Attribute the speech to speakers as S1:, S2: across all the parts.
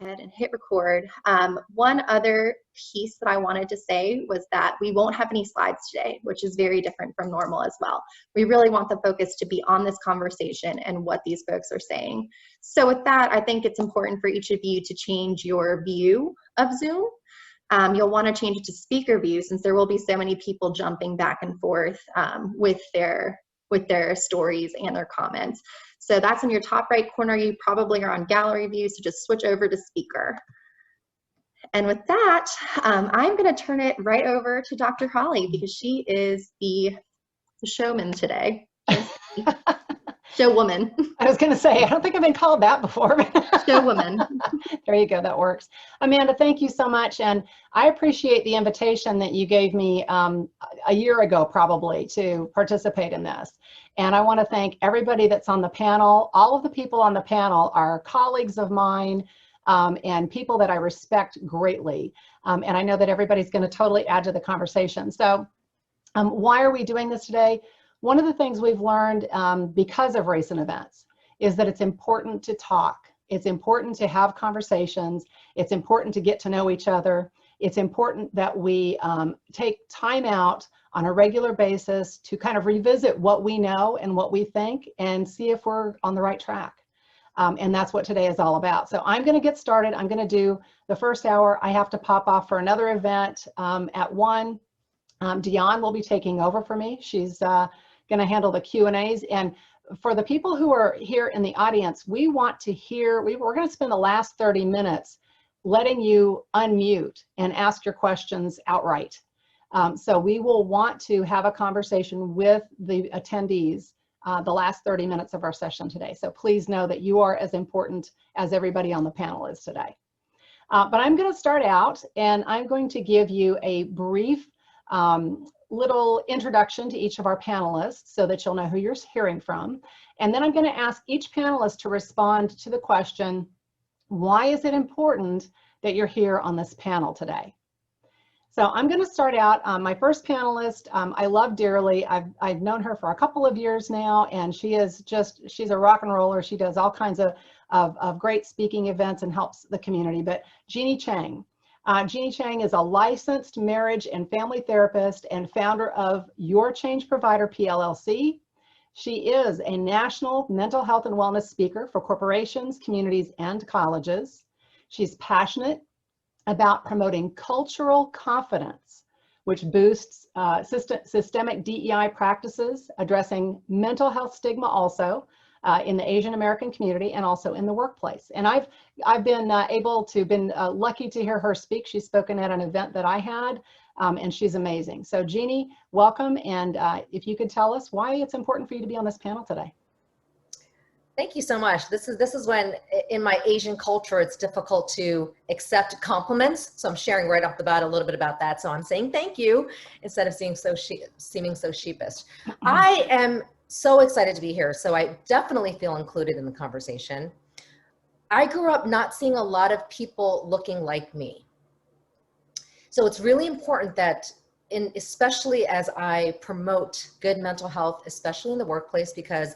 S1: Ahead and hit record. One other piece that I wanted to say was that we won't have any slides today, which is very different from normal as well. We really want the focus to be on this conversation and what these folks are saying. So with that, I think it's important for each of you to change your view of Zoom. You'll want to change it to speaker view since there will be so many people jumping back and forth with their stories and their comments. So that's in your top right corner. You probably are on gallery view, so just switch over to speaker. And with that, I'm going to turn it right over to Dr. Holly because she is the showman today. Showwoman.
S2: I was going to say, I don't think I've been called that before.
S1: Showwoman.
S2: There you go. That works. Amanda, thank you so much. And I appreciate the invitation that you gave me a year ago, probably, to participate in this. And I want to thank everybody that's on the panel. All of the people on the panel are colleagues of mine and people that I respect greatly. And I know that everybody's going to totally add to the conversation. So why are we doing this today? One of the things we've learned because of recent events is that it's important to talk. It's important to have conversations. It's important to get to know each other. It's important that we take time out on a regular basis to kind of revisit what we know and what we think and see if we're on the right track. And that's what today is all about. So I'm going to get started. I'm going to do the first hour. I have to pop off for another event at 1. Dion will be taking over for me. She's going to handle the Q&As. And for the people who are here in the audience, we want to hear, we're going to spend the last 30 minutes letting you unmute and ask your questions outright. So we will want to have a conversation with the attendees the last 30 minutes of our session today. So please know that you are as important as everybody on the panel is today. But I'm going to start out and I'm going to give you a brief little introduction to each of our panelists so that you'll know who you're hearing from. And then I'm going to ask each panelist to respond to the question, why is it important that you're here on this panel today? So I'm going to start out. My first panelist, I love dearly. I've known her for a couple of years now, and she's a rock and roller. She does all kinds of great speaking events and helps the community. But Jeannie Chang. Jeannie Chang is a licensed marriage and family therapist and founder of Your Change Provider PLLC. She is a national mental health and wellness speaker for corporations, communities, and colleges. She's passionate about promoting cultural confidence, which boosts systemic DEI practices, addressing mental health stigma also in the Asian American community and also in the workplace. And I've been lucky to hear her speak. She's spoken at an event that I had, and she's amazing. So Jeannie, welcome. And if you could tell us why it's important for you to be on this panel today.
S3: Thank you so much. This is when in my Asian culture, it's difficult to accept compliments. So I'm sharing right off the bat a little bit about that. So I'm saying thank you instead of seeming so sheepish. I am so excited to be here. So I definitely feel included in the conversation. I grew up not seeing a lot of people looking like me. So it's really important that especially as I promote good mental health, especially in the workplace, because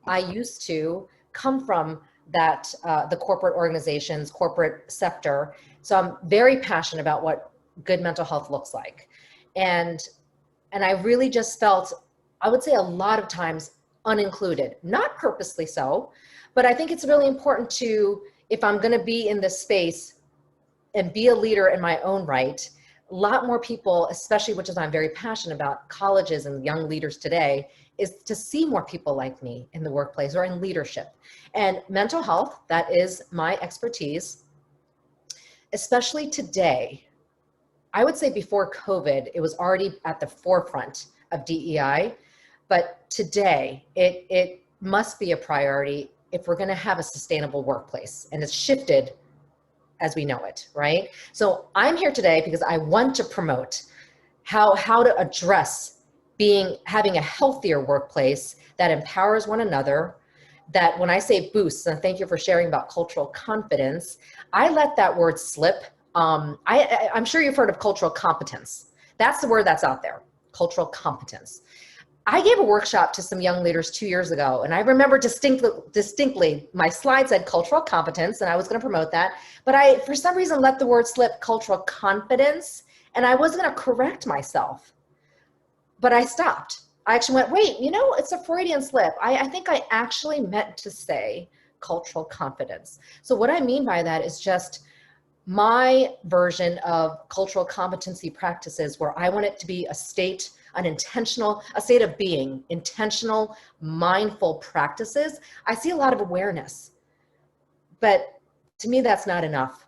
S3: I used to come from that, the corporate organizations, corporate sector. So I'm very passionate about what good mental health looks like. And I really just felt, I would say a lot of times unincluded, not purposely so, but I think it's really important to, if I'm gonna be in this space and be a leader in my own right, a lot more people, especially, which is I'm very passionate about, colleges and young leaders today, is to see more people like me in the workplace or in leadership. And mental health, that is my expertise, especially today. I would say before COVID, it was already at the forefront of DEI, but today it must be a priority if we're gonna have a sustainable workplace, and it's shifted as we know it, right? So I'm here today because I want to promote how to address having a healthier workplace that empowers one another, that when I say boosts, and thank you for sharing about cultural confidence, I let that word slip. I'm sure you've heard of cultural competence. That's the word that's out there, cultural competence. I gave a workshop to some young leaders 2 years ago, and I remember distinctly my slide said cultural competence, and I was going to promote that, but I, for some reason, let the word slip cultural confidence, and I was going to correct myself, but I stopped. I actually went, wait, you know, it's a Freudian slip. I think I actually meant to say cultural confidence. So what I mean by that is just my version of cultural competency practices, where I want it to be a state, a state of being, intentional, mindful practices. I see a lot of awareness, but to me, that's not enough.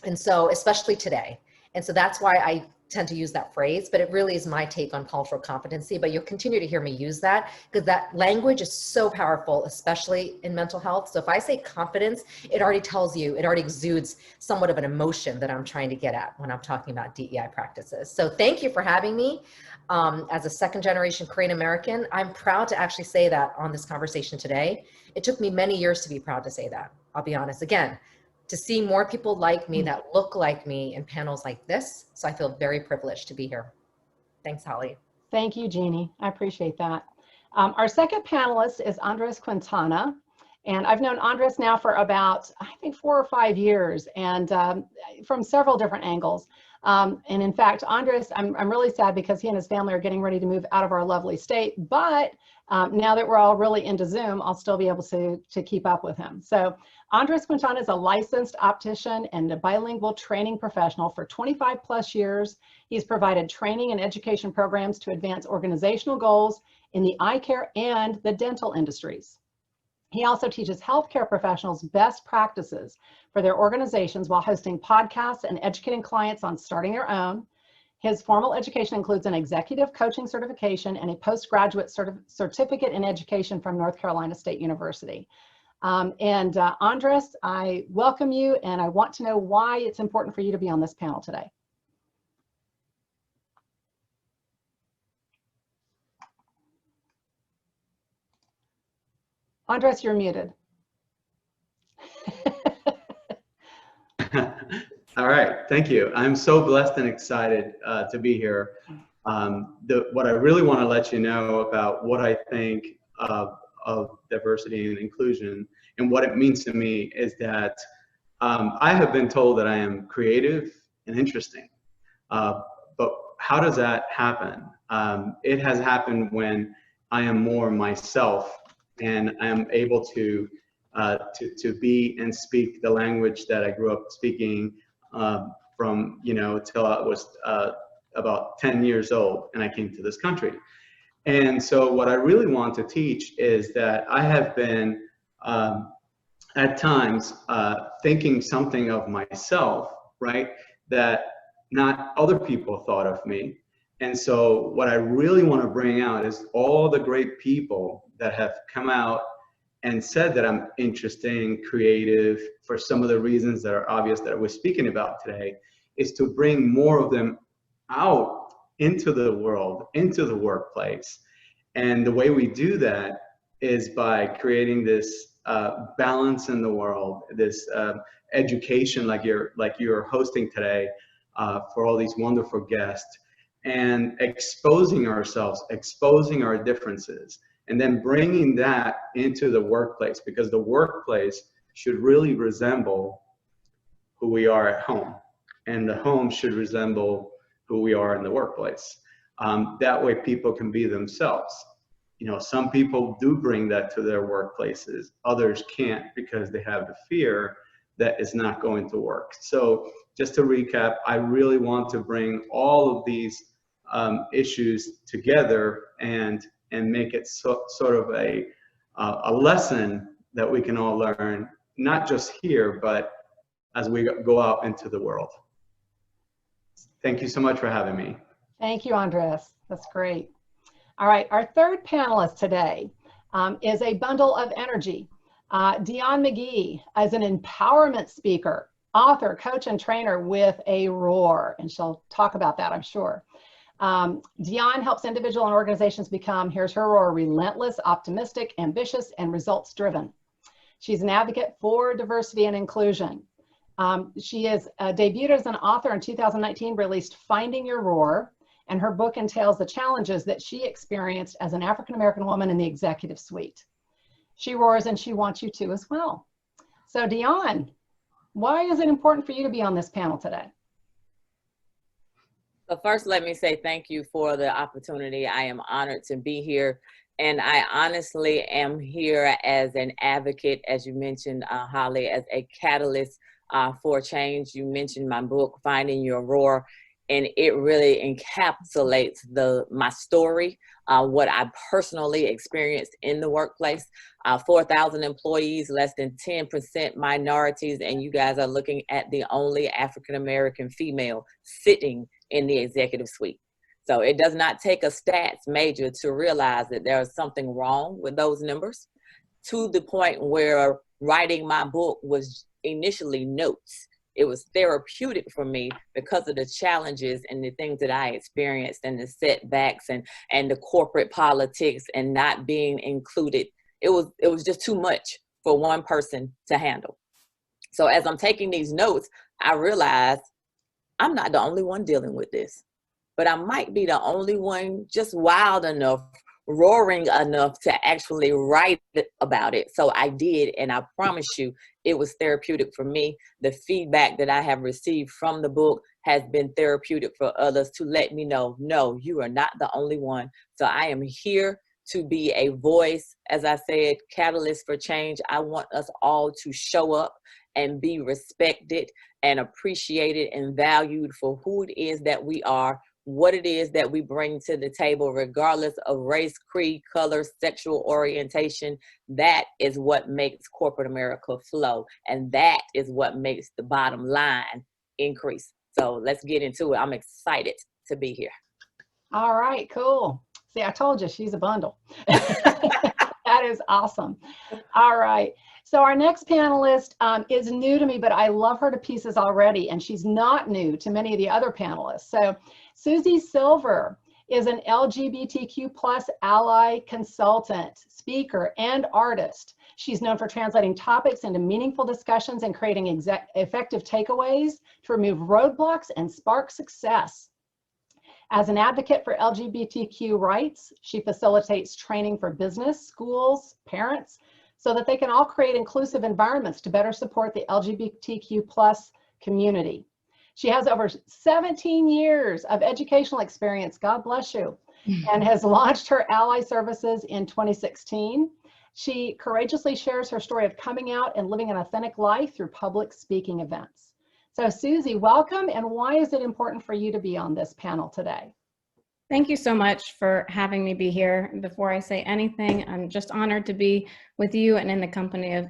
S3: And so, especially today. And so that's why I tend to use that phrase, but it really is my take on cultural competency. But you'll continue to hear me use that, because that language is so powerful, especially in mental health. So if I say confidence, it already tells you, it already exudes somewhat of an emotion that I'm trying to get at when I'm talking about DEI practices. So thank you for having me. As a second generation Korean American, I'm proud to actually say that on this conversation today. It took me many years to be proud to say that. I'll be honest. Again, to see more people like me that look like me in panels like this. So I feel very privileged to be here. Thanks, Holly.
S2: Thank you, Jeannie. I appreciate that. Our second panelist is Andres Quintana. And I've known Andres now for about, I think, 4 or 5 years, and from several different angles. And in fact, Andres, I'm really sad because he and his family are getting ready to move out of our lovely state. But now that we're all really into Zoom, I'll still be able to keep up with him. So Andres Quintana is a licensed optician and a bilingual training professional for 25 plus years. He's provided training and education programs to advance organizational goals in the eye care and the dental industries. He also teaches healthcare professionals best practices for their organizations while hosting podcasts and educating clients on starting their own. His formal education includes an executive coaching certification and a postgraduate certificate in education from North Carolina State University. Andres, I welcome you, and I want to know why it's important for you to be on this panel today. Andres, you're muted.
S4: All right, thank you. I'm so blessed and excited to be here. What I really want to let you know about what I think of diversity and inclusion and what it means to me is that I have been told that I am creative and interesting. But how does that happen? It has happened when I am more myself and I am able to be and speak the language that I grew up speaking from, till I was about 10 years old and I came to this country. And so what I really want to teach is that I have been at times thinking something of myself, right, that not other people thought of me. And so what I really want to bring out is all the great people that have come out and said that I'm interesting, creative, for some of the reasons that are obvious that I was speaking about today, is to bring more of them out into the world, into the workplace. And the way we do that is by creating this balance in the world, this education like you're hosting today for all these wonderful guests, and exposing ourselves, exposing our differences, and then bringing that into the workplace, because the workplace should really resemble who we are at home, and the home should resemble who we are in the workplace. That way people can be themselves. Some people do bring that to their workplaces, others can't because they have the fear that it's not going to work. So just to recap, I really want to bring all of these issues together and make it sort of a lesson that we can all learn, not just here, but as we go out into the world. Thank you so much for having me.
S2: Thank you, Andres. That's great. All right, our third panelist today is a bundle of energy. Dion Mcgee is an empowerment speaker, author, coach, and trainer with a roar, and she'll talk about that, I'm sure. Dion helps individuals and organizations become, here's her roar, relentless, optimistic, ambitious, and results-driven. She's an advocate for diversity and inclusion. She is debuted as an author in 2019, released Finding Your Roar, and her book entails the challenges that she experienced as an African-American woman in the executive suite. She roars and she wants you to as well. So Dion, why is it important for you to be on this panel today?
S5: So first, let me say thank you for the opportunity. I am honored to be here. And I honestly am here as an advocate, as you mentioned, Holly, as a catalyst for change. You mentioned my book, Finding Your Roar, and it really encapsulates my story, what I personally experienced in the workplace. 4,000 employees, less than 10% minorities, and you guys are looking at the only African-American female sitting in the executive suite. So it does not take a stats major to realize that there is something wrong with those numbers, to the point where writing my book was initially notes. It was therapeutic for me because of the challenges and the things that I experienced and the setbacks and the corporate politics and not being included. It was just too much for one person to handle. So as I'm taking these notes, I realized I'm not the only one dealing with this, but I might be the only one just wild enough, roaring enough to actually write about it. So I did, and I promise you, it was therapeutic for me. The feedback that I have received from the book has been therapeutic for others to let me know, no, you are not the only one. So I am here to be a voice, as I said, catalyst for change. I want us all to show up and be respected and appreciated and valued for who it is that we are, what it is that we bring to the table, regardless of race, creed, color, sexual orientation. That is what makes corporate America flow. And that is what makes the bottom line increase. So let's get into it. I'm excited to be here.
S2: All right, cool. See, I told you, she's a bundle. That is awesome. All right. So our next panelist is new to me, but I love her to pieces already, and she's not new to many of the other panelists. So Susie Silver is an LGBTQ+ ally consultant, speaker, and artist. She's known for translating topics into meaningful discussions and creating effective takeaways to remove roadblocks and spark success. As an advocate for LGBTQ rights, she facilitates training for business, schools, parents, so that they can all create inclusive environments to better support the LGBTQ+ community. She has over 17 years of educational experience, God bless you, and has launched her ally services in 2016. She courageously shares her story of coming out and living an authentic life through public speaking events. So Susie, welcome, and why is it important for you to be on this panel today?
S6: Thank you so much for having me be here. Before I say anything, I'm just honored to be with you and in the company of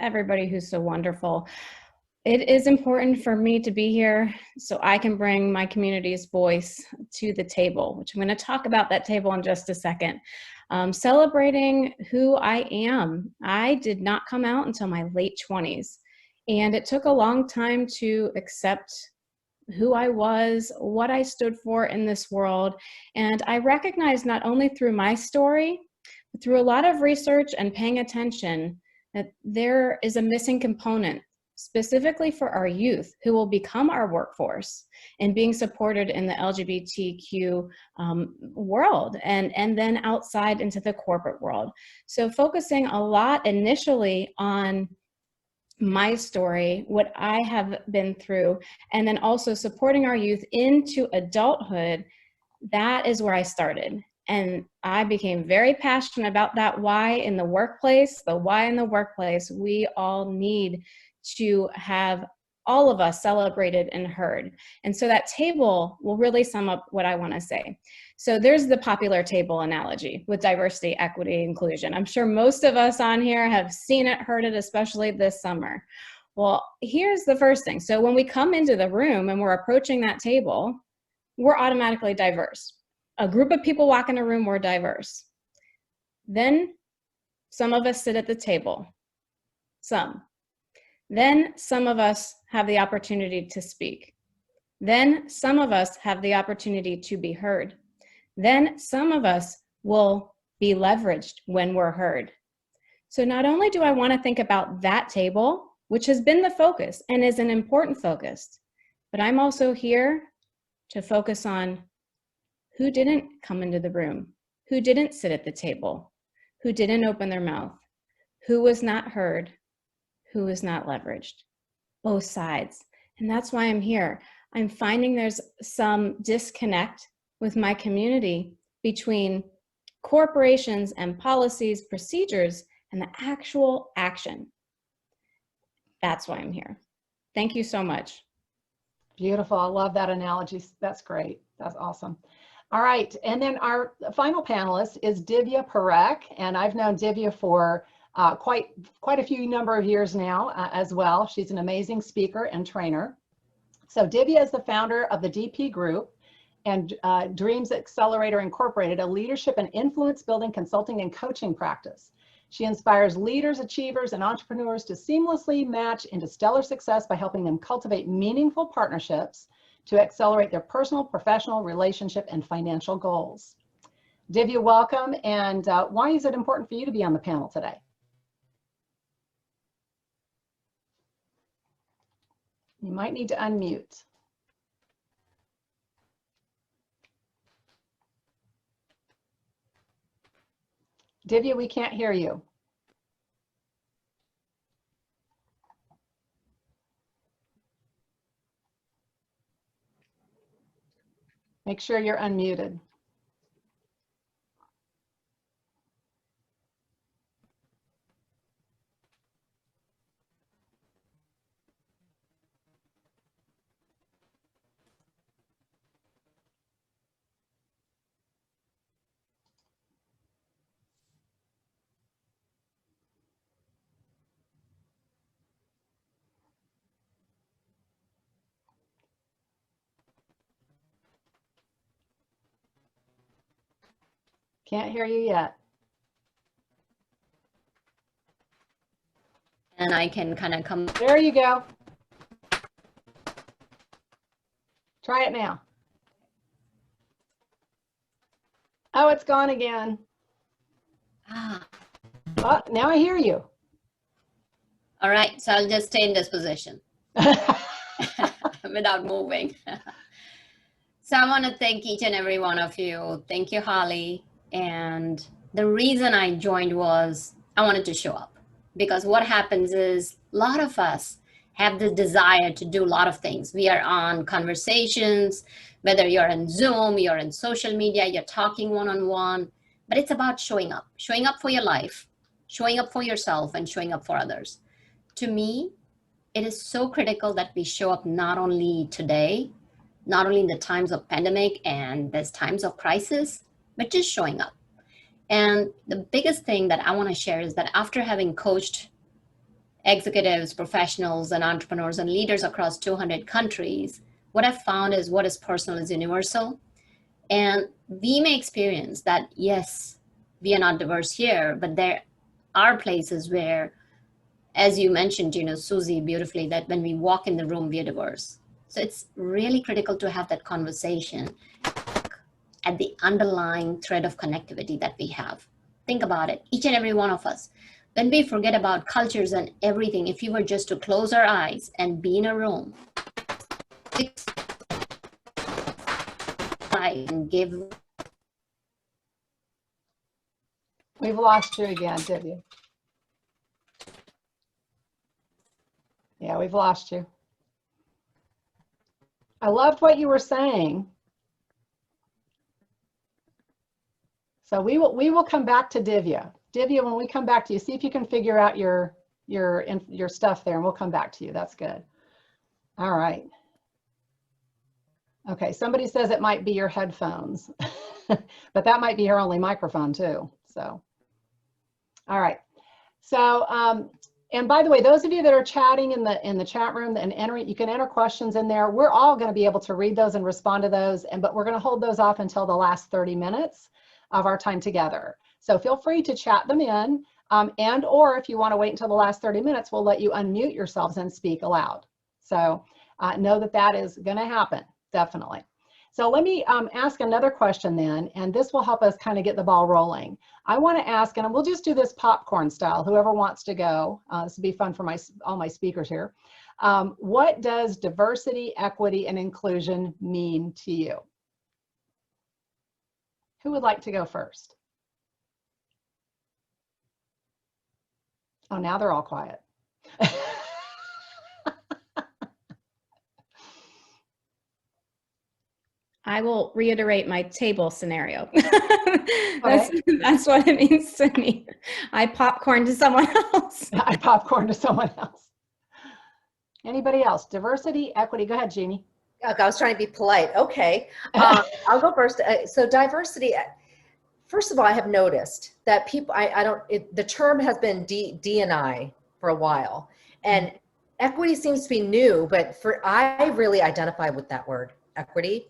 S6: everybody who's so wonderful. It is important for me to be here so I can bring my community's voice to the table, which I'm going to talk about that table in just a second. Celebrating who I am. I did not come out until my late 20s, and it took a long time to accept who I was, what I stood for in this world. And I recognized not only through my story, but through a lot of research and paying attention that there is a missing component, specifically for our youth who will become our workforce and being supported in the LGBTQ world and then outside into the corporate world. So focusing a lot initially on my story, what I have been through, and then also supporting our youth into adulthood, that is where I started. And I became very passionate about that why in the workplace, the why in the workplace. We all need to have all of us celebrated and heard. And so that table will really sum up what I want to say. So there's the popular table analogy with diversity, equity, inclusion. I'm sure most of us on here have seen it, heard it, especially this summer. Well, here's the first thing. So when we come into the room and we're approaching that table, we're automatically diverse. A group of people walk in a room, we're diverse. Then some of us sit at the table, some. Then some of us have the opportunity to speak. Then some of us have the opportunity to be heard. Then some of us will be leveraged when we're heard. So not only do I want to think about that table, which has been the focus and is an important focus, but I'm also here to focus on Who didn't come into the room? Who didn't sit at the table? Who didn't open their mouth? Who was not heard? Who was not leveraged? Both sides. And that's why I'm here. I'm finding there's some disconnect with my community between corporations and policies, procedures, and the actual action. That's why I'm here. Thank you so much.
S2: Beautiful. I love that analogy. That's great. That's awesome. All right. And then our final panelist is Divya Perek. And I've known Divya for quite a few number of years now as well. She's an amazing speaker and trainer. So Divya is the founder of the DP Group and Dreams Accelerator Incorporated, a leadership and influence building consulting and coaching practice. She inspires leaders, achievers, and entrepreneurs to seamlessly match into stellar success by helping them cultivate meaningful partnerships to accelerate their personal, professional, relationship, and financial goals. Divya, welcome. And why is it important for you to be on the panel today? You might need to unmute. Divya, we can't hear you. Make sure you're unmuted. Can't hear you yet.
S7: And I can kind of come.
S2: There you go. Try it now. Oh, it's gone again.
S7: Ah,
S2: Oh, now I hear you.
S7: all right, so I'll just stay in this position without moving. So I want to thank each and every one of you. Thank you, Holly. And the reason I joined was I wanted to show up, because what happens is a lot of us have the desire to do a lot of things. We are on conversations, whether you're in Zoom, you're in social media, you're talking one-on-one, but it's about showing up for your life, showing up for yourself, and showing up for others. To me, it is so critical that we show up not only today, not only in the times of pandemic and there's times of crisis, but just showing up. And the biggest thing that I want to share is that after having coached executives, professionals, and entrepreneurs and leaders across 200 countries, what I've found is what is personal is universal. And we may experience that, yes, we are not diverse here, but there are places where, as you mentioned, Susie, beautifully, that when we walk in the room, we are diverse. So it's really critical to have that conversation at the underlying thread of connectivity that we have. Think about it, each and every one of us. When we forget about cultures and everything, if you were just to close our eyes and be in a room, and give.
S2: We've lost you again, Divya. Yeah, we've lost you. I loved what you were saying. So we will come back to Divya. Divya, when we come back to you, see if you can figure out your stuff there, and we'll come back to you. That's good. All right. Okay, somebody says it might be your headphones, but that might be her only microphone too. So, all right. So, and by the way, those of you that are chatting in the chat room and entering, you can enter questions in there. We're all going to be able to read those and respond to those, but we're going to hold those off until the last 30 minutes of our time together. So feel free to chat them in, and or if you want to wait until the last 30 minutes, we'll let you unmute yourselves and speak aloud. So know that that is going to happen, definitely. So let me ask another question then, and this will help us kind of get the ball rolling. I want to ask, and we'll just do this popcorn style, whoever wants to go. This will be fun for all my speakers here. What does diversity, equity, and inclusion mean to you? Who would like to go first? Oh, now they're all quiet.
S6: I will reiterate my table scenario. That's what it means to me. I popcorn to someone else.
S2: I popcorn to someone else. Anybody else? Diversity, equity. Go ahead, Jeannie.
S3: Okay, I was trying to be polite. Okay, I'll go first. So diversity. First of all, I have noticed that people. The term has been D&I for a while, and equity seems to be new. But I really identify with that word, equity.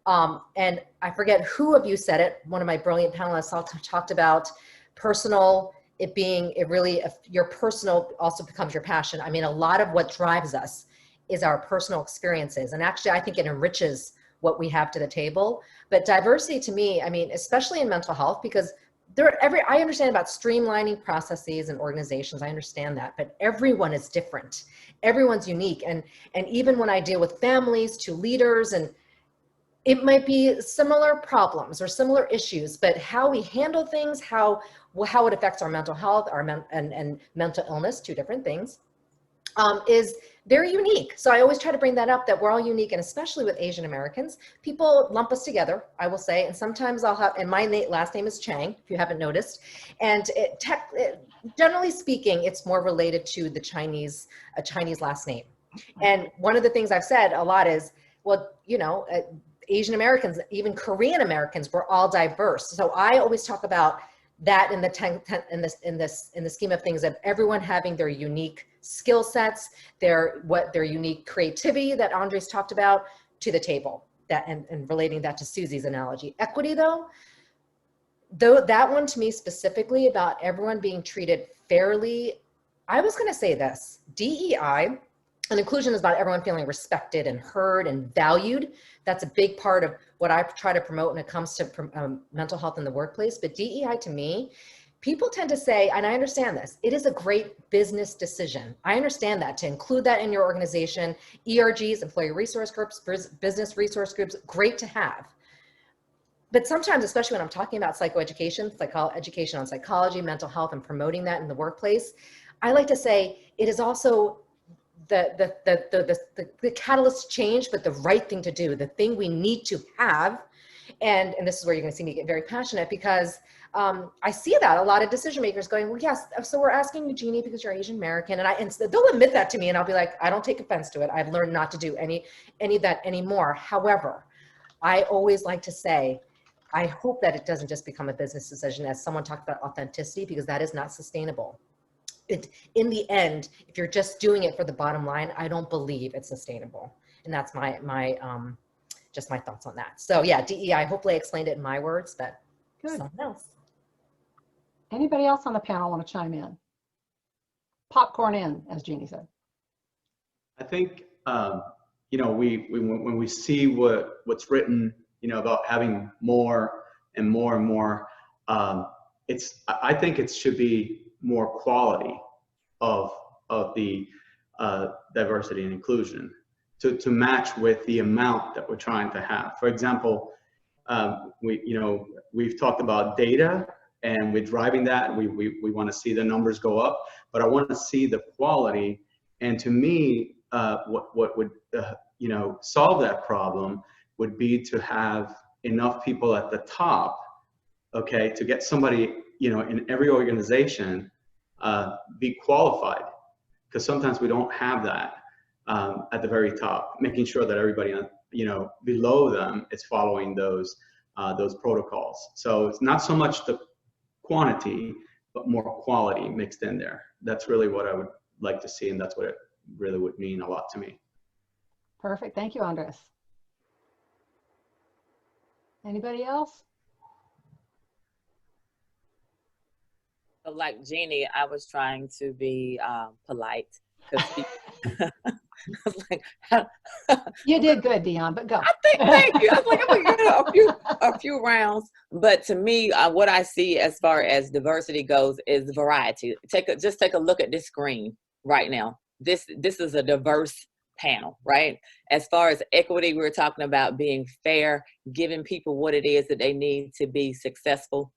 S3: And I forget who of you said it. One of my brilliant panelists talked about personal. Your personal also becomes your passion. I mean, a lot of what drives us is our personal experiences. And actually, I think it enriches what we have to the table. But diversity to me, I mean, especially in mental health, because I understand about streamlining processes and organizations. I understand that, but everyone is different. Everyone's unique. And even when I deal with families to leaders, and it might be similar problems or similar issues, but how we handle things, how it affects our mental health, and mental illness, two different things, is very unique. So I always try to bring that up, that we're all unique, and especially with Asian Americans, people lump us together, I will say, and sometimes and my last name is Chang, if you haven't noticed, and generally speaking, it's more related to a Chinese last name. And one of the things I've said a lot is, well, Asian Americans, even Korean Americans, we're all diverse. So I always talk about that in the scheme of things, of everyone having their unique skill sets, their unique creativity that Andres talked about to the table, and relating that to Susie's analogy. Equity though that one to me specifically about everyone being treated fairly, I was going to say this: DEI and inclusion is about everyone feeling respected and heard and valued. That's a big part of what I try to promote when it comes to mental health in the workplace. But DEI to me, people tend to say, and I understand this, it is a great business decision. I understand that, to include that in your organization. ERGs, employee resource groups, business resource groups, great to have. But sometimes, especially when I'm talking about psychoeducation, education on psychology, mental health, and promoting that in the workplace, I like to say it is also the catalyst to change, but the right thing to do, the thing we need to have. And this is where you're going to see me get very passionate, because I see that a lot of decision makers going, well, yes, so we're asking you, Jeannie, because you're Asian American. And they'll admit that to me, and I'll be like, I don't take offense to it. I've learned not to do any of that anymore. However, I always like to say, I hope that it doesn't just become a business decision, as someone talked about authenticity, because that is not sustainable. In the end, if you're just doing it for the bottom line, I don't believe it's sustainable. And that's just my thoughts on that. So yeah, DEI, hopefully I explained it in my words, but
S2: good.
S3: Someone else.
S2: Anybody else on the panel want to chime in? Popcorn in, as Jeannie said.
S4: I think, when we see what's written, about having more and more and more, I think it should be more quality of the diversity and inclusion to match with the amount that we're trying to have. For example, we've talked about data, and we're driving that. We want to see the numbers go up, but I want to see the quality. And to me, what would solve that problem would be to have enough people at the top, okay, to get somebody in every organization be qualified, because sometimes we don't have that at the very top, making sure that everybody below them is following those protocols. So it's not so much the quantity, but more quality mixed in there. That's really what I would like to see, and that's what it really would mean a lot to me.
S2: Perfect. Thank you, Andres. Anybody else?
S5: Like Jeannie, I was trying to be polite.
S2: You did good, Dion, but go.
S5: Thank you. I was like, I'm gonna get a few rounds. But to me, what I see as far as diversity goes is variety. Just take a look at this screen right now. This is a diverse panel, right? As far as equity, we're talking about being fair, giving people what it is that they need to be successful.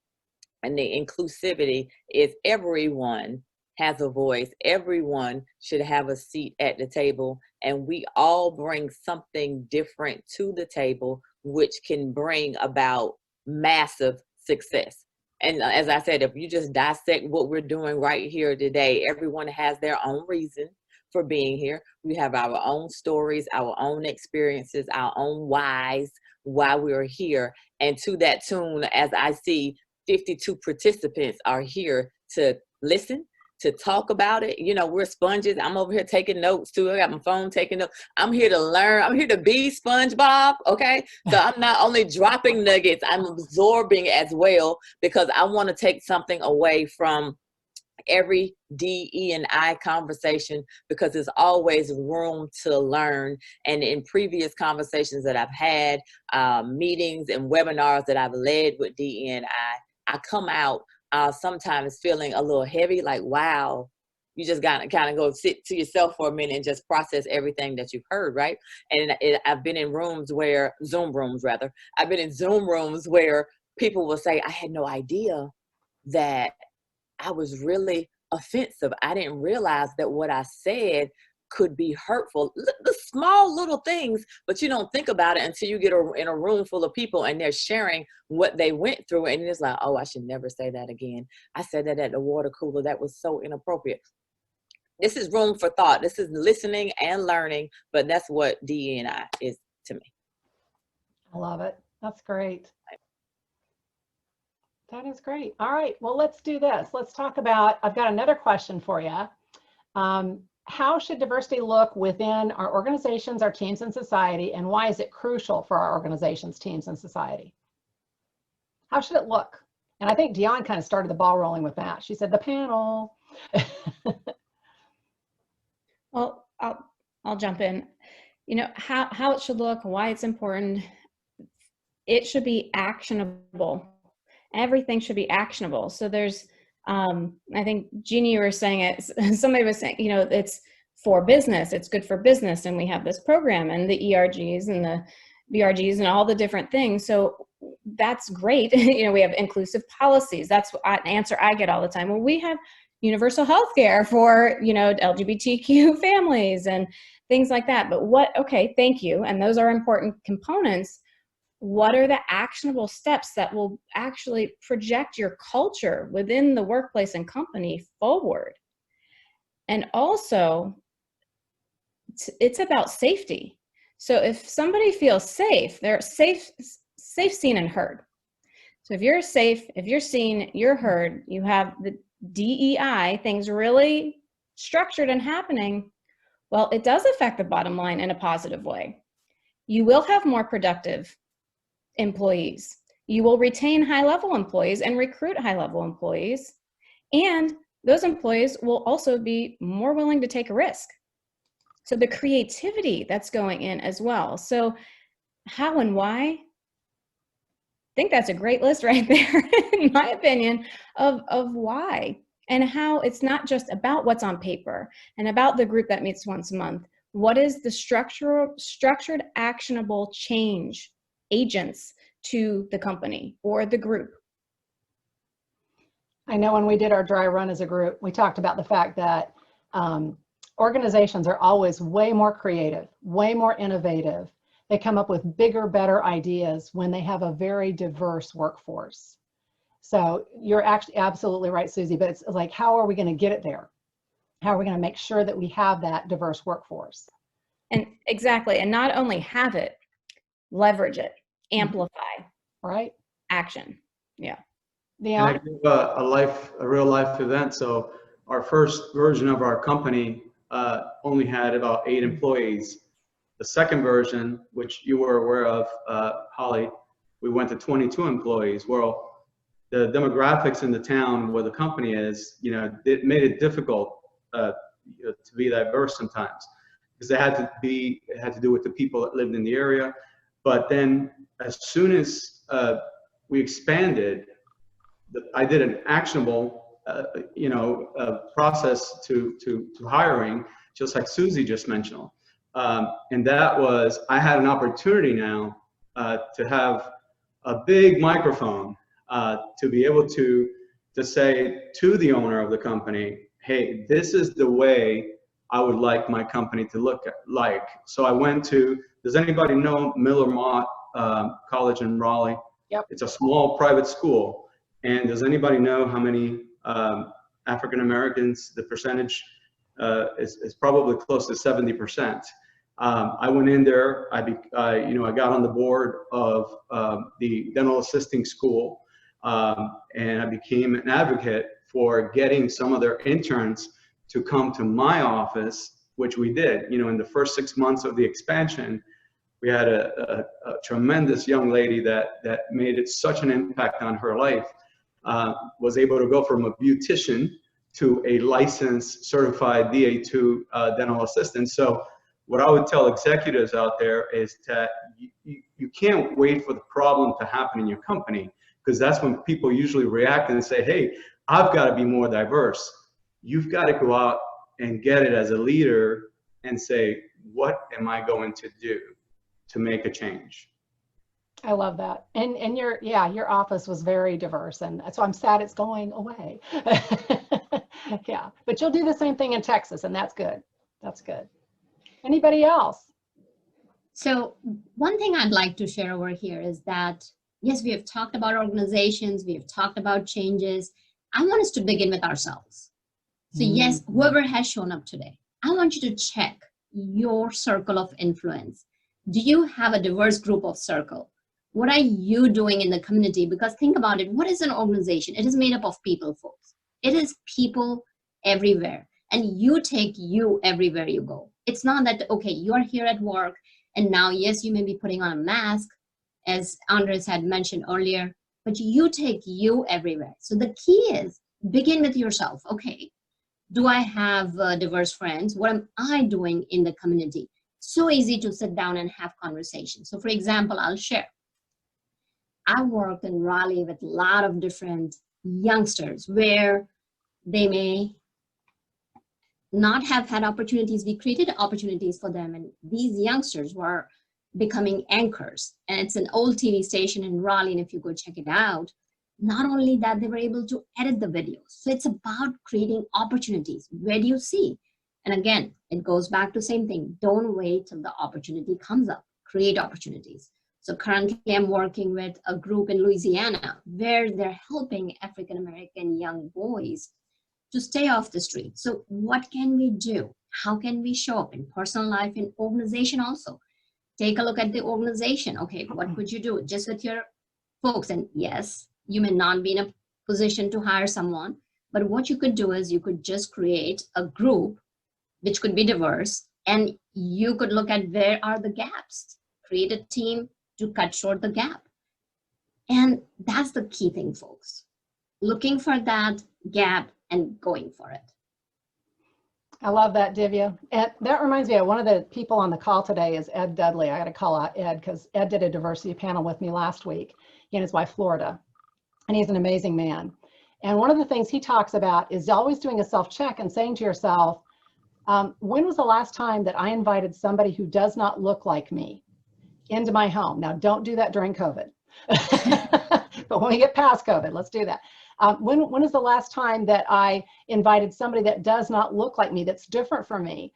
S5: And the inclusivity is everyone has a voice. Everyone should have a seat at the table, and we all bring something different to the table, which can bring about massive success. And as I said, if you just dissect what we're doing right here today, everyone has their own reason for being here. We have our own stories, our own experiences, our own whys, why we're here. And to that tune, as I see 52 participants are here to listen, to talk about it. You know, we're sponges. I'm over here taking notes too. I got my phone taking notes. I'm here to learn. I'm here to be SpongeBob, okay? So I'm not only dropping nuggets, I'm absorbing as well, because I want to take something away from every DE&I conversation, because there's always room to learn. And in previous conversations that I've had, meetings and webinars that I've led with DE&I come out sometimes feeling a little heavy, like, wow, you just got to kind of go sit to yourself for a minute and just process everything that you've heard, right? And I've been in rooms where, Zoom rooms rather, I've been in Zoom rooms where people will say, I had no idea that I was really offensive. I didn't realize that what I said could be hurtful. The small little things, but you don't think about it until you get in a room full of people and they're sharing what they went through. And it's like, oh, I should never say that again. I said that at the water cooler. That was so inappropriate. This is room for thought. This is listening and learning, but that's what DE&I is to me.
S2: I love it. That's great. That is great. All right, well, let's do this. Let's talk about, I've got another question for you. How should diversity look within our organizations, our teams, and society, and why is it crucial for our organizations, teams, and society? How should it look? And I think Dion kind of started the ball rolling with that. She said the panel.
S6: Well, I'll jump in. You know, how it should look, why it's important. It should be actionable. Everything should be actionable. So there's, I think Jeannie, you were saying it, somebody was saying, you know, it's for business, it's good for business. And we have this program and the ERGs and the BRGs and all the different things. So that's great. You know, we have inclusive policies. That's an answer I get all the time. Well, we have universal health care for, you know, LGBTQ families and things like that. But okay, thank you. And those are important components. What are the actionable steps that will actually project your culture within the workplace and company forward? And also, it's about safety. So if somebody feels safe, they're safe, seen and heard. So if you're safe, if you're seen, you're heard, you have the DEI, things really structured and happening, well, it does affect the bottom line in a positive way. You will have more productive employees. You will retain high-level employees and recruit high-level employees. And those employees will also be more willing to take a risk. So the creativity that's going in as well. So how and why? I think that's a great list right there, in my opinion, of why and how it's not just about what's on paper and about the group that meets once a month. What is the structured, actionable change agents to the company or the group?
S2: I know when we did our dry run as a group, we talked about the fact that organizations are always way more creative, way more innovative. They come up with bigger, better ideas when they have a very diverse workforce. So you're actually absolutely right, Susie, but it's like, how are we going to get it there? How are we going to make sure that we have that diverse workforce?
S6: And exactly, and not only have it, leverage it, amplify,
S2: right?
S6: Action. Yeah.
S2: Dion?
S4: I give a real life event. So our first version of our company only had about 8 employees. The second version, which you were aware of, Holly, we went to 22 employees. Well, the demographics in the town where the company is, you know, it made it difficult to be diverse sometimes, because it had to do with the people that lived in the area. But then as soon as we expanded, I did an actionable, process to hiring, just like Susie just mentioned. And that was, I had an opportunity now to have a big microphone to be able to say to the owner of the company, hey, this is the way I would like my company to look like. So I went to, does anybody know Miller Mott College in Raleigh?
S2: Yep.
S4: It's a small private school. And does anybody know how many African Americans, the percentage is probably close to 70%. I went in there, I got on the board of the dental assisting school, and I became an advocate for getting some of their interns to come to my office, which we did. In the first 6 months of the expansion, we had a tremendous young lady that made it such an impact on her life, was able to go from a beautician to a licensed certified DA2 dental assistant. So what I would tell executives out there is that you can't wait for the problem to happen in your company, because that's when people usually react and say, hey, I've got to be more diverse. You've got to go out and get it as a leader and say, what am I going to do to make a change?
S2: I love that. And your office was very diverse, and so I'm sad it's going away. Yeah, but you'll do the same thing in Texas, and that's good. That's good. Anybody else?
S7: So one thing I'd like to share over here is that, yes, we have talked about organizations, we have talked about changes. I want us to begin with ourselves. So yes, whoever has shown up today, I want you to check your circle of influence. Do you have a diverse group of circle? What are you doing in the community? Because think about it, what is an organization? It is made up of people, folks. It is people everywhere. And you take you everywhere you go. It's not that, okay, you're here at work, and now, yes, you may be putting on a mask, as Andres had mentioned earlier, but you take you everywhere. So the key is begin with yourself. Okay, do I have diverse friends? What am I doing in the community? So easy to sit down and have conversations. So for example, I'll share. I worked in Raleigh with a lot of different youngsters where they may not have had opportunities. We created opportunities for them, and these youngsters were becoming anchors. And it's an old TV station in Raleigh, and if you go check it out, not only that, they were able to edit the videos. So it's about creating opportunities. Where do you see? And again, it goes back to the same thing. Don't wait till the opportunity comes up. Create opportunities. So currently I'm working with a group in Louisiana where they're helping African-American young boys to stay off the street. So what can we do? How can we show up in personal life, in organization also? Take a look at the organization. Okay, what could you do just with your folks? And yes, you may not be in a position to hire someone, but what you could do is you could just create a group which could be diverse, and you could look at where are the gaps. Create a team to cut short the gap. And that's the key thing, folks. Looking for that gap and going for it.
S2: I love that, Divya. And that reminds me of one of the people on the call today is Ed Dudley. I got to call out Ed because Ed did a diversity panel with me last week. He and his wife, Florida. And he's an amazing man. And one of the things he talks about is always doing a self-check and saying to yourself, when was the last time that I invited somebody who does not look like me into my home? Now, don't do that during COVID. But when we get past COVID, let's do that. When is the last time that I invited somebody that does not look like me, that's different from me,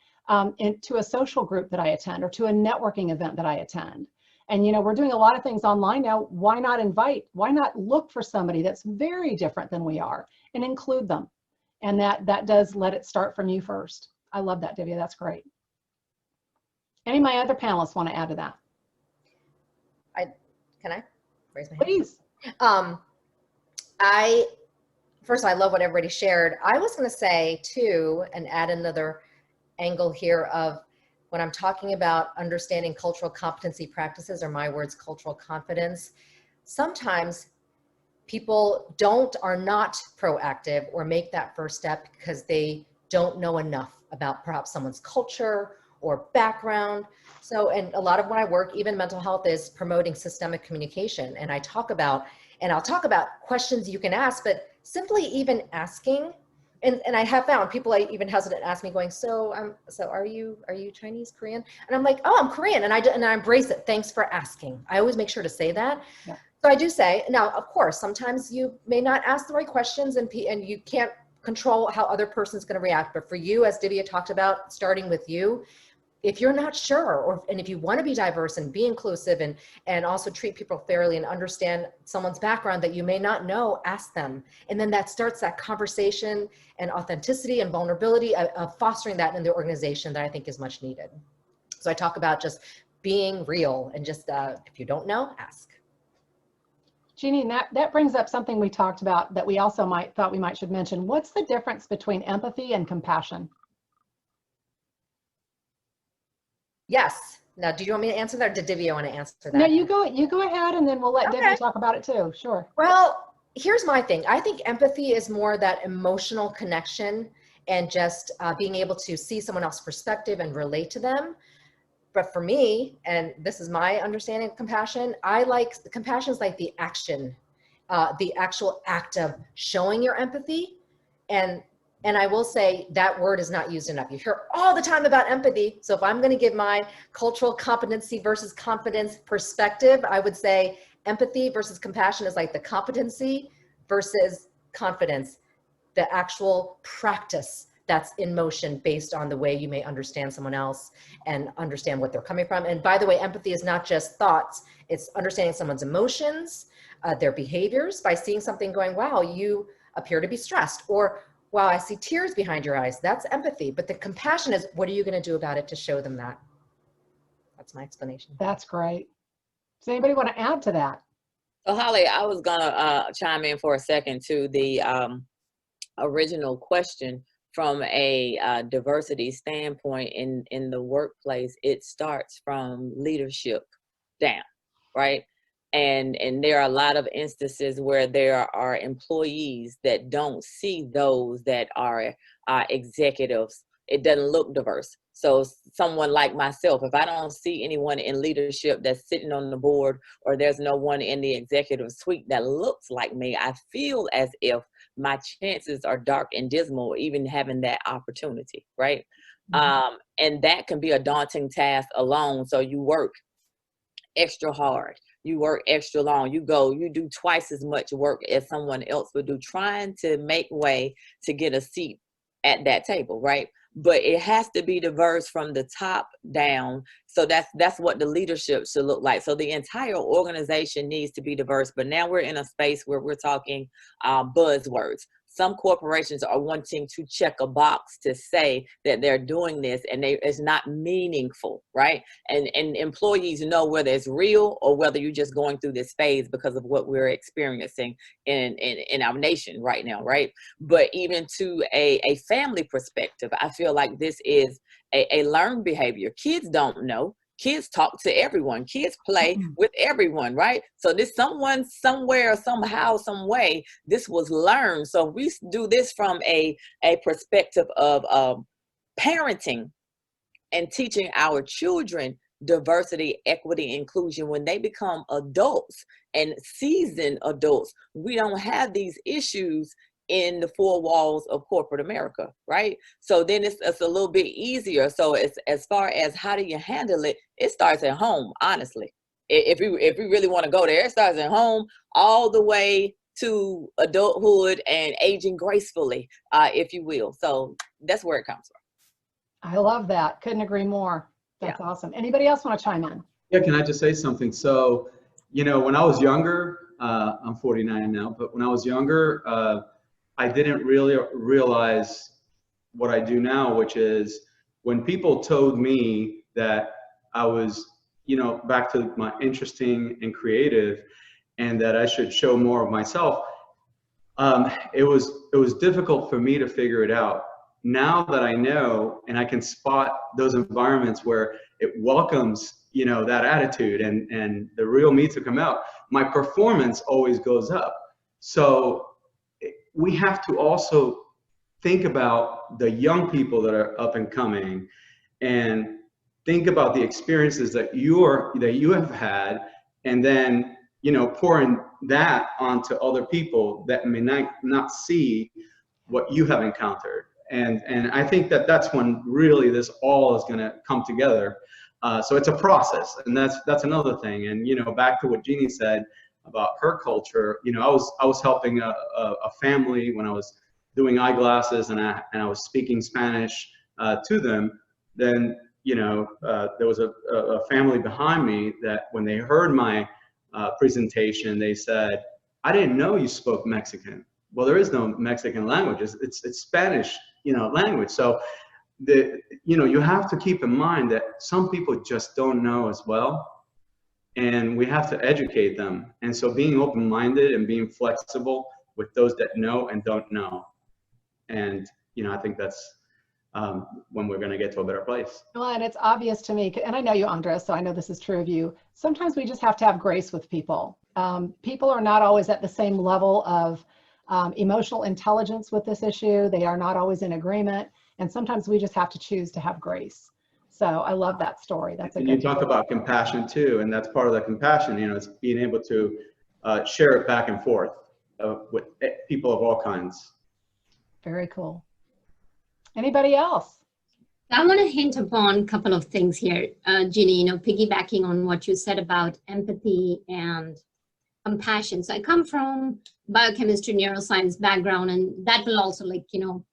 S2: into a social group that I attend or to a networking event that I attend? And, you know, we're doing a lot of things online now. Why not look for somebody that's very different than we are and include them? And that does let it start from you first. I love that, Divya. That's great. Any of my other panelists want to add to that?
S3: Can I raise my hand?
S2: Please.
S3: First, I love what everybody shared. I was going to say too, and add another angle here of when I'm talking about understanding cultural competency practices, or my words, cultural confidence, sometimes people are not proactive or make that first step because they don't know enough about perhaps someone's culture or background. So, and a lot of when I work, even mental health, is promoting systemic communication. And I'll talk about questions you can ask, but simply even asking and I have found people, I even hesitant to ask me going, so are you Chinese, Korean? And I'm like, oh, I'm Korean. And I embrace it. Thanks for asking. I always make sure to say that.
S2: Yeah.
S3: So I do say, now, of course, sometimes you may not ask the right questions and you can't control how other person's going to react. But for you, as Divya talked about, starting with you, if you're not sure, and if you want to be diverse and be inclusive and also treat people fairly and understand someone's background that you may not know, ask them. And then that starts that conversation and authenticity and vulnerability of fostering that in the organization that I think is much needed. So I talk about just being real and just, if you don't know, ask.
S2: Jeannie, that brings up something we talked about that we also thought we should mention. What's the difference between empathy and compassion?
S3: Yes. Now, do you want me to answer that, or did Divya want to answer that?
S2: No, you go ahead, and then we'll let
S3: Okay.
S2: Divya talk about it too. Sure.
S3: Well, here's my thing. I think empathy is more that emotional connection and just being able to see someone else's perspective and relate to them. But for me, and this is my understanding of compassion, compassion is like the action, the actual act of showing your empathy. And I will say that word is not used enough. You hear all the time about empathy. So if I'm going to give my cultural competency versus confidence perspective, I would say empathy versus compassion is like the competency versus confidence, the actual practice that's in motion based on the way you may understand someone else and understand what they're coming from. And by the way, empathy is not just thoughts. It's understanding someone's emotions, their behaviors, by seeing something going, wow, you appear to be stressed, or wow, I see tears behind your eyes. That's empathy. But the compassion is, what are you going to do about it to show them that? That's my explanation.
S2: That's great. Does anybody want to add to that?
S5: So Holly, I was gonna chime in for a second to the original question. From a diversity standpoint in the workplace, it starts from leadership down, right? And there are a lot of instances where there are employees that don't see those that are executives. It doesn't look diverse. So someone like myself, if I don't see anyone in leadership that's sitting on the board, or there's no one in the executive suite that looks like me, I feel as if my chances are dark and dismal, even having that opportunity, right? Mm-hmm. And that can be a daunting task alone. So you work extra hard, you work extra long, you do twice as much work as someone else would do, trying to make way to get a seat at that table, right? But it has to be diverse from the top down. So that's what the leadership should look like. So the entire organization needs to be diverse. But now we're in a space where we're talking buzzwords. Some corporations are wanting to check a box to say that they're doing this, and it's not meaningful, right? And employees know whether it's real or whether you're just going through this phase because of what we're experiencing in our nation right now, right? But even to a family perspective, I feel like this is a learned behavior. Kids don't know. Kids talk to everyone. Kids play with everyone, right? So this someone, somewhere, somehow, some way, this was learned. So we do this from a perspective of parenting and teaching our children diversity, equity, inclusion. When they become adults and seasoned adults, we don't have these issues in the four walls of corporate America, right? So then it's a little bit easier. So as far as how do you handle it, it starts at home, honestly. If we really want to go there, it starts at home all the way to adulthood and aging gracefully, if you will. So that's where it comes from.
S2: I love that. Couldn't agree more. That's awesome. Anybody else want to chime in?
S4: Yeah, can I just say something? So, when I was younger, I'm 49 now, but when I was younger, I didn't really realize what I do now, which is when people told me that I was, back to my interesting and creative, and that I should show more of myself, it was difficult for me to figure it out. Now that I know, and I can spot those environments where it welcomes, that attitude and the real me to come out, my performance always goes up. So we have to also think about the young people that are up and coming, and think about the experiences that you have had, and then pouring that onto other people that may not see what you have encountered. And I think that that's when really this all is going to come together. So it's a process, and that's another thing. And, you know, back to what Jeannie said about her culture, you know, I was helping a family when I was doing eyeglasses, and I was speaking Spanish to them. Then, you know, there was a family behind me that when they heard my presentation, they said, "I didn't know you spoke Mexican." Well, there is no Mexican language. It's Spanish, you know, language. So you know, you have to keep in mind that some people just don't know as well, and we have to educate them. And so being open-minded and being flexible with those that know and don't know. And, you know, I think that's when we're going to get to a better place.
S2: Well, and it's obvious to me, and I know you, Andres, so I know this is true of you. Sometimes we just have to have grace with people. People are not always at the same level of emotional intelligence with this issue. They are not always in agreement. And sometimes we just have to choose to have grace. So I love that story. That's a
S4: and
S2: good
S4: you talk about compassion too, and that's part of the compassion. You know, it's being able to share it back and forth with people of all kinds.
S2: Very cool. Anybody else?
S7: I want to hint upon a couple of things here, Jeannie, you know, piggybacking on what you said about empathy and compassion. So I come from biochemistry, neuroscience background, and that will also, like, you know,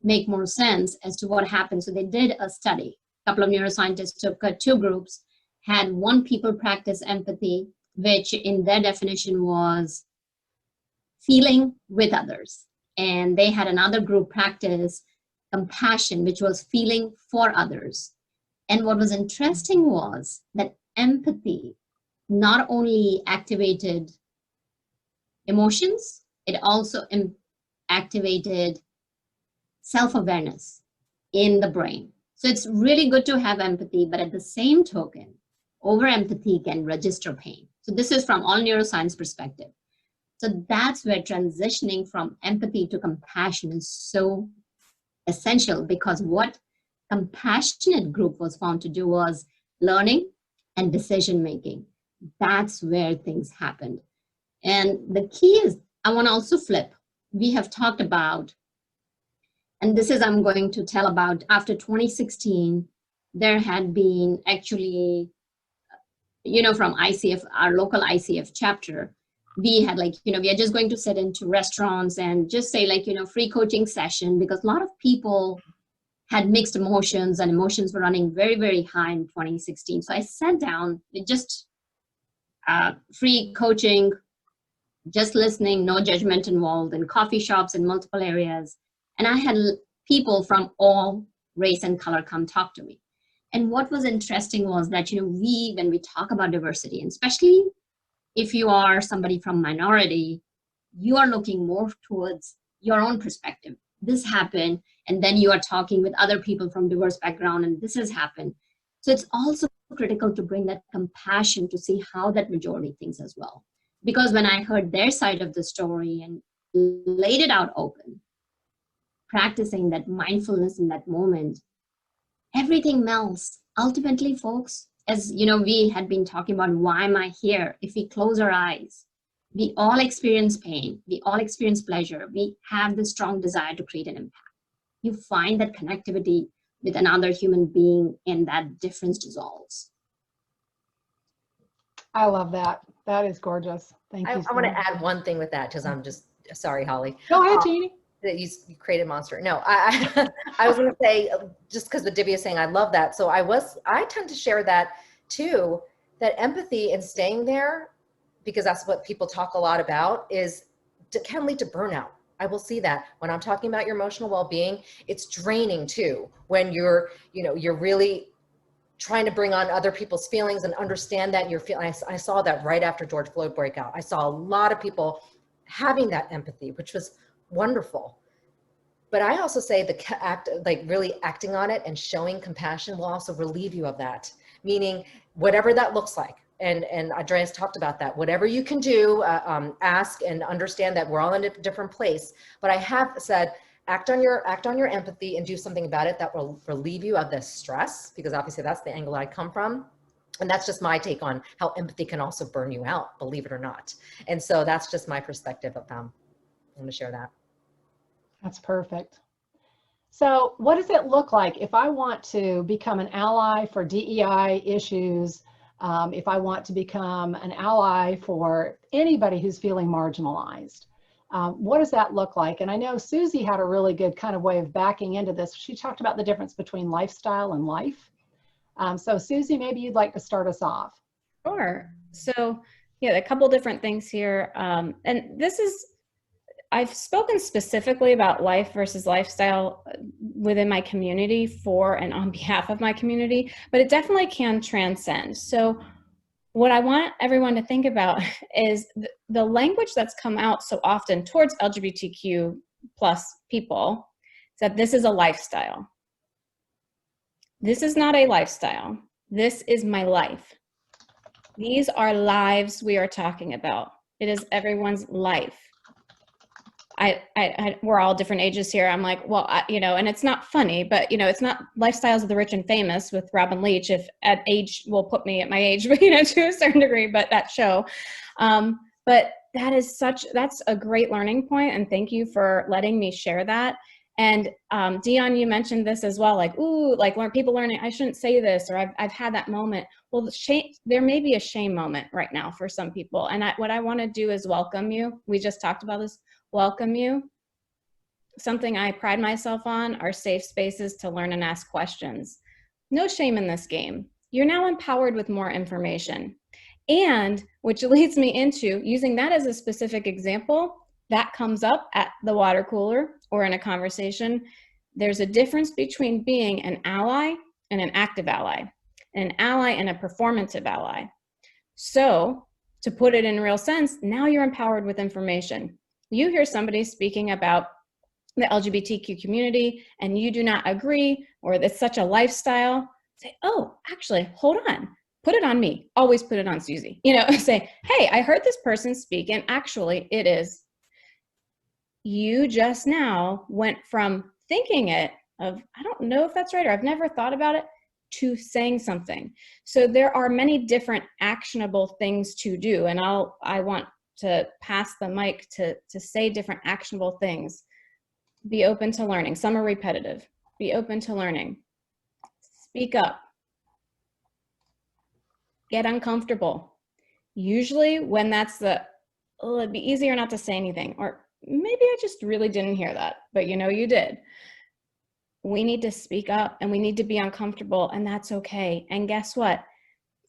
S7: make more sense as to what happened. So they did a study. A couple of neuroscientists took two groups, had one people practice empathy, which in their definition was feeling with others. And they had another group practice compassion, which was feeling for others. And what was interesting was that empathy not only activated emotions, it also activated self-awareness in the brain. So it's really good to have empathy, but at the same token, over empathy can register pain. So this is from all neuroscience perspective. So that's where transitioning from empathy to compassion is so essential, because what compassionate group was found to do was learning and decision making. That's where things happened. And the key is, I want to also flip. We have talked about, and this is, I'm going to tell about, after 2016, there had been actually, you know, from ICF, our local ICF chapter, we had, like, you know, we are just going to sit into restaurants and just say, like, you know, free coaching session, because a lot of people had mixed emotions, and emotions were running very, very high in 2016. So I sat down with just free coaching, just listening, no judgment involved, in coffee shops in multiple areas. And I had people from all race and color come talk to me. And what was interesting was that, you know, when we talk about diversity, and especially if you are somebody from minority, you are looking more towards your own perspective. This happened, and then you are talking with other people from diverse background, and this has happened. So it's also critical to bring that compassion to see how that majority thinks as well. Because when I heard their side of the story and laid it out open, practicing that mindfulness in that moment, everything melts. Ultimately, folks, as you know, we had been talking about, why am I here? If we close our eyes, we all experience pain, we all experience pleasure, we have the strong desire to create an impact. You find that connectivity with another human being, and that difference dissolves.
S2: I love that. That is gorgeous. Thank you.
S3: I want to add one thing with that, because I'm just sorry, Holly.
S2: Go ahead, Jeannie.
S3: That you created monster. No, I was going to say, just because what Divya is saying, I love that. So I tend to share that too, that empathy and staying there, because that's what people talk a lot about, can lead to burnout. I will see that when I'm talking about your emotional well-being, it's draining too. When you're really trying to bring on other people's feelings and understand that you're feeling. I saw that right after George Floyd breakout. I saw a lot of people having that empathy, which was wonderful. But I also say really acting on it and showing compassion will also relieve you of that. Meaning, whatever that looks like. And Andreas talked about that. Whatever you can do, ask and understand that we're all in a different place. But I have said, act on your empathy and do something about it that will relieve you of the stress, because obviously that's the angle I come from. And that's just my take on how empathy can also burn you out, believe it or not. And so that's just my perspective of them. I'm going to share that.
S2: That's perfect. So what does it look like if I want to become an ally for DEI issues, if I want to become an ally for anybody who's feeling marginalized? What does that look like? And I know Susie had a really good kind of way of backing into this. She talked about the difference between lifestyle and life. So Susie, maybe you'd like to start us off.
S6: Sure. So yeah, a couple different things here. And this is, I've spoken specifically about life versus lifestyle within my community for and on behalf of my community, but it definitely can transcend. So what I want everyone to think about is the language that's come out so often towards LGBTQ plus people, is that this is a lifestyle. This is not a lifestyle. This is my life. These are lives we are talking about. It is everyone's life. We're all different ages here. I'm like, well, and it's not funny, but it's not Lifestyles of the Rich and Famous with Robin Leach, if at age will put me at my age, but to a certain degree, but that show. But that's a great learning point, and thank you for letting me share that. And Dion, you mentioned this as well, like, ooh, like people learning, I shouldn't say this, or I've had that moment. Well, there may be a shame moment right now for some people. And what I want to do is welcome you. We just talked about this, welcome you. Something I pride myself on are safe spaces to learn and ask questions. No shame in this game. You're now empowered with more information. And which leads me into using that as a specific example, that comes up at the water cooler or in a conversation. There's a difference between being an ally and an active ally, an ally and a performative ally. So to put it in real sense, now you're empowered with information. You hear somebody speaking about the LGBTQ community and you do not agree, or it's such a lifestyle, say, oh, actually, hold on. Put it on me. Always put it on Susie. Say, hey, I heard this person speak and actually it is. You just now went from thinking it of, I don't know if that's right, or I've never thought about it, to saying something. So there are many different actionable things to do. And I want to pass the mic to say different actionable things. Be open to learning. Some are repetitive. Be open to learning. Speak up. Get uncomfortable. Usually when that's it'd be easier not to say anything, or maybe I just really didn't hear that, but you did. We need to speak up and we need to be uncomfortable, and that's okay. And guess what?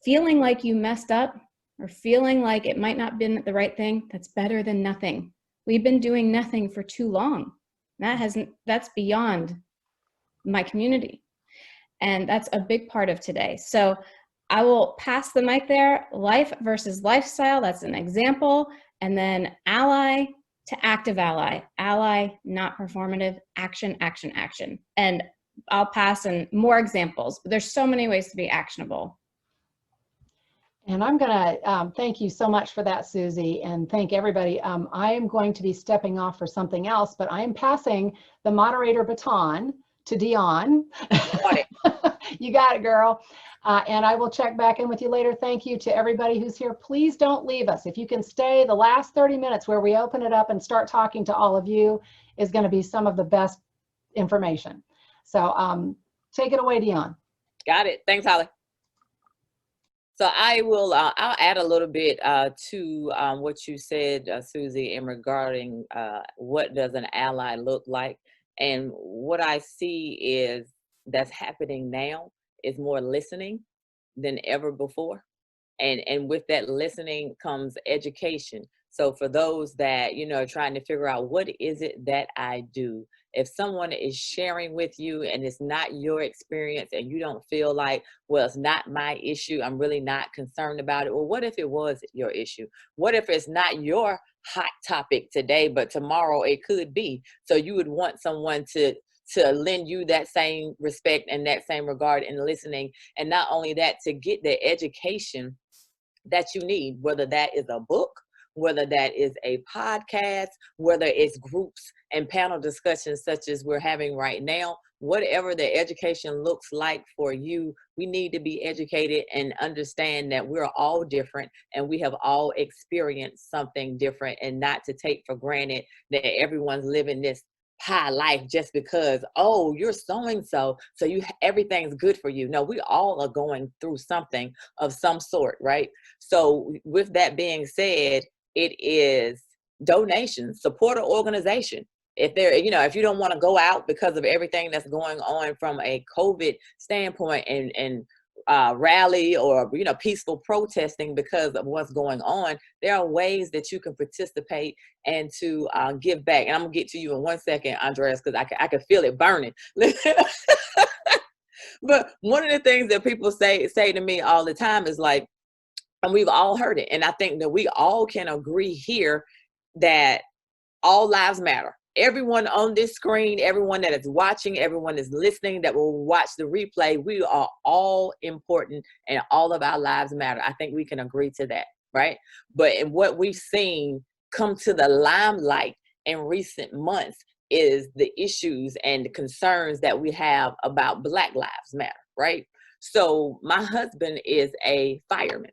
S6: Feeling like you messed up or feeling like it might not have been the right thing, that's better than nothing. We've been doing nothing for too long. That's beyond my community. And that's a big part of today. So I will pass the mic there. Life versus lifestyle, that's an example. And then ally to active ally. Ally, not performative, action, action, action. And I'll pass in more examples. There's so many ways to be actionable.
S2: And I'm going to thank you so much for that, Susie, and thank everybody. I am going to be stepping off for something else, but I am passing the moderator baton to Dion.
S5: Got it.
S2: You got it, girl. And I will check back in with you later. Thank you to everybody who's here. Please don't leave us. If you can stay, the last 30 minutes where we open it up and start talking to all of you is going to be some of the best information. So take it away, Dion.
S5: Got it. Thanks, Holly. So I'll add a little bit to what you said, Susie, in regarding what does an ally look like. And what I see is that's happening now is more listening than ever before. And with that listening comes education. So for those that, are trying to figure out what is it that I do, if someone is sharing with you and it's not your experience and you don't feel like, well, it's not my issue, I'm really not concerned about it. Well, what if it was your issue? What if it's not your hot topic today, but tomorrow it could be? So you would want someone to lend you that same respect and that same regard in listening. And not only that, to get the education that you need, whether that is a book, whether that is a podcast, whether it's groups and panel discussions such as we're having right now, whatever the education looks like for you, we need to be educated and understand that we're all different and we have all experienced something different, and not to take for granted that everyone's living this high life just because, oh, you're so-and-so, so everything's good for you. No, we all are going through something of some sort, right? So with that being said, it is donations, support an organization. If you don't want to go out because of everything that's going on from a COVID standpoint and rally or peaceful protesting because of what's going on, there are ways that you can participate and to give back. And I'm gonna get to you in 1 second, Andreas, because I can feel it burning. But one of the things that people say to me all the time is like, and we've all heard it, and I think that we all can agree here that all lives matter. Everyone on this screen, everyone that is watching, everyone is listening, that will watch the replay, we are all important and all of our lives matter. I think we can agree to that, right? But what we've seen come to the limelight in recent months is the issues and the concerns that we have about Black Lives Matter, right? So my husband is a fireman.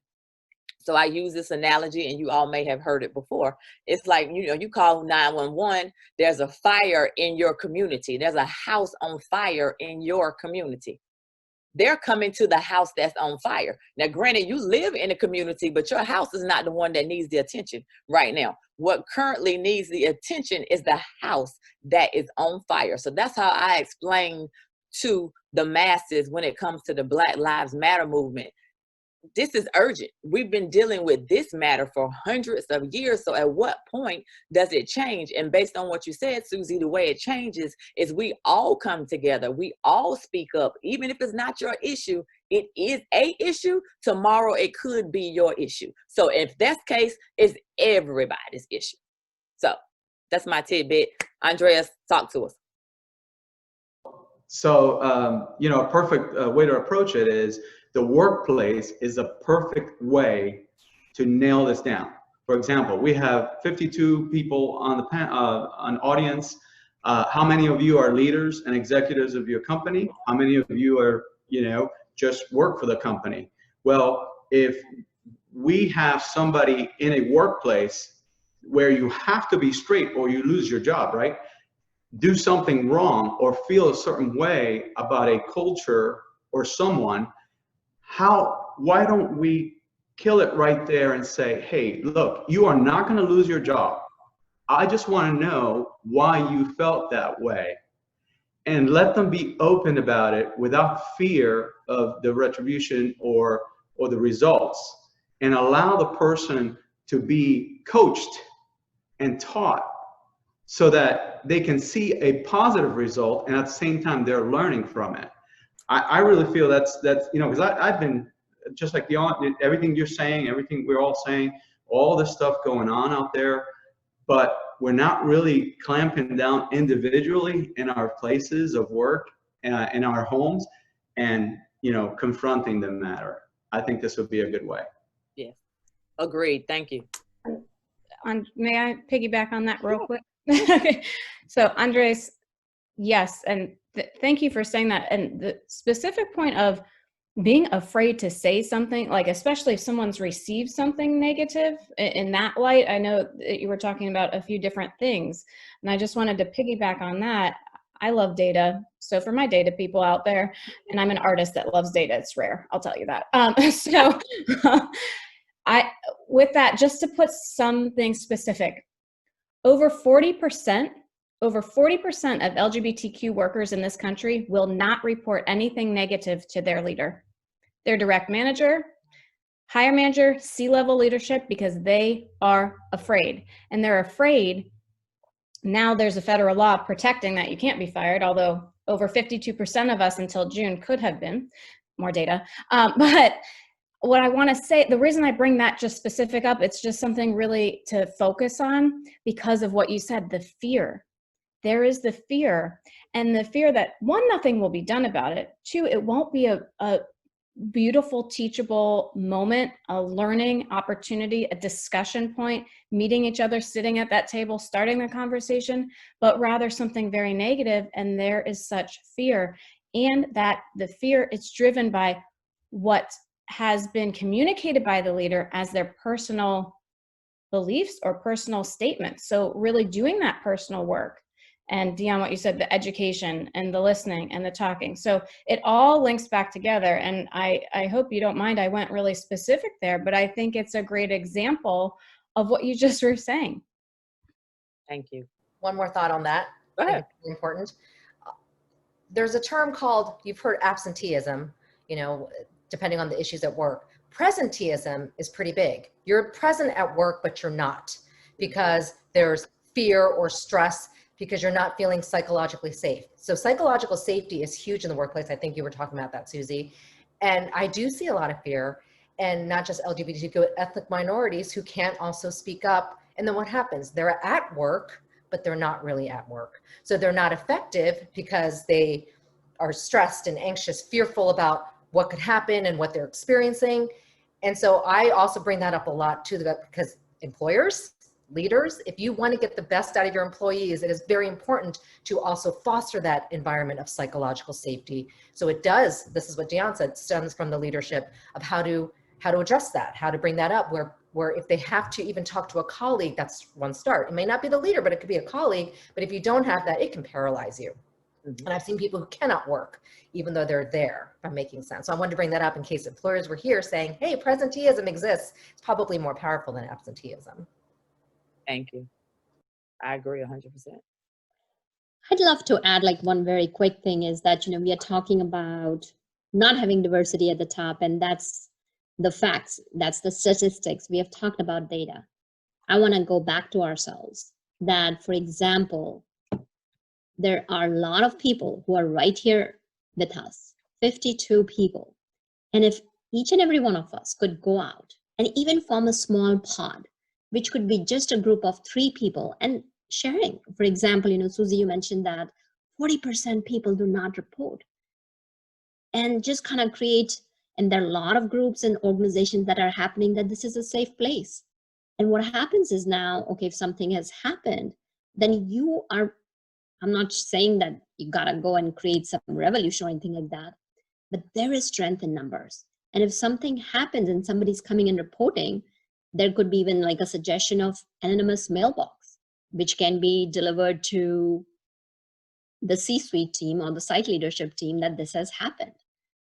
S5: So I use this analogy, and you all may have heard it before. It's like, you call 911, there's a fire in your community. There's a house on fire in your community. They're coming to the house that's on fire. Now, granted, you live in a community, but your house is not the one that needs the attention right now. What currently needs the attention is the house that is on fire. So that's how I explain to the masses when it comes to the Black Lives Matter movement. This is urgent. We've been dealing with this matter for hundreds of years. So at what point does it change? And based on what you said, Susie, the way it changes is we all come together. We all speak up. Even if it's not your issue, it is a issue. Tomorrow, it could be your issue. So if that's the case, it's everybody's issue. So that's my tidbit. Andreas, talk to us.
S4: So, a perfect way to approach it is the workplace is a perfect way to nail this down. For example, we have 52 people on the on audience. How many of you are leaders and executives of your company? How many of you are, just work for the company? Well, if we have somebody in a workplace where you have to be straight or you lose your job, right? Do something wrong or feel a certain way about a culture or someone, why don't we kill it right there and say, hey, look, you are not going to lose your job. I just want to know why you felt that way. And let them be open about it without fear of the retribution or the results. And allow the person to be coached and taught so that they can see a positive result, and at the same time they're learning from it. I really feel that's because I've been just like Dion, everything you're saying, everything we're all saying, all this stuff going on out there, but we're not really clamping down individually in our places of work, in our homes, and confronting the matter. I think this would be a good way.
S5: Yes, agreed. Thank you.
S6: May I piggyback on that real quick? So Andres, yes, and thank you for saying that. And the specific point of being afraid to say something, like especially if someone's received something negative in that light, I know that you were talking about a few different things, and I just wanted to piggyback on that. I love data. So for my data people out there, and I'm an artist that loves data, it's rare, I'll tell you that. With that, just to put something specific, over 40% of LGBTQ workers in this country will not report anything negative to their leader, their direct manager, higher manager, C-level leadership, because they are afraid. And they're afraid. Now there's a federal law protecting that you can't be fired, although over 52% of us until June could have been. More data. But what I want to say, the reason I bring that just specific up, it's just something really to focus on because of what you said, the fear. There is the fear, and the fear that, one, nothing will be done about it. Two, it won't be a beautiful, teachable moment, a learning opportunity, a discussion point, meeting each other, sitting at that table, starting the conversation, but rather something very negative. And there is such fear, and that the fear is driven by what has been communicated by the leader as their personal beliefs or personal statements. So really doing that personal work And Dion, what you said, the education and the listening and the talking. So it all links back together. And I hope you don't mind, I went really specific there, but I think it's a great example of what you just were saying.
S5: Thank you.
S3: One more thought on that.
S5: Go ahead.
S3: I think it's important. There's a term called, you've heard absenteeism, you know, depending on the issues at work. Presenteeism is pretty big. You're present at work, but you're not, because there's fear or stress, because you're not feeling psychologically safe. So psychological safety is huge in the workplace. I think you were talking about that, Susie. And I do see a lot of fear, and not just LGBTQ, ethnic minorities who can't also speak up. And then what happens? They're at work, but they're not really at work. So they're not effective because they are stressed and anxious, fearful about what could happen and what they're experiencing. And so I also bring that up a lot too, because employers, leaders, if you want to get the best out of your employees, it is very important to also foster that environment of psychological safety. So it does, this is what Dion said, stems from the leadership of how to address that, how to bring that up, where if they have to even talk to a colleague, that's one start. It may not be the leader, but it could be a colleague. But if you don't have that, it can paralyze you. Mm-hmm. And I've seen people who cannot work, even though they're there, if I'm making sense. So I wanted to bring that up in case employers were here saying, hey, presenteeism exists. It's probably more powerful than absenteeism.
S5: Thank you. I agree 100%.
S8: I'd love to add like one very quick thing is that, you know, we are talking about not having diversity at the top, and that's the facts, that's the statistics. We have talked about data. I want to go back to ourselves that, for example, there are a lot of people who are right here with us, 52 people. And if each and every one of us could go out and even form a small pod, which could be just a group of 3 people and sharing, for example, you know, Susie, you mentioned that 40% people do not report, and just kind of create, and there are a lot of groups and organizations that are happening that this is a safe place. And what happens is now, okay, if something has happened, then you are, I'm not saying that you gotta go and create some revolution or anything like that, but there is strength in numbers. And if something happens and somebody's coming and reporting, there could be even like a suggestion of anonymous mailbox, which can be delivered to the C-suite team or the site leadership team that this has happened.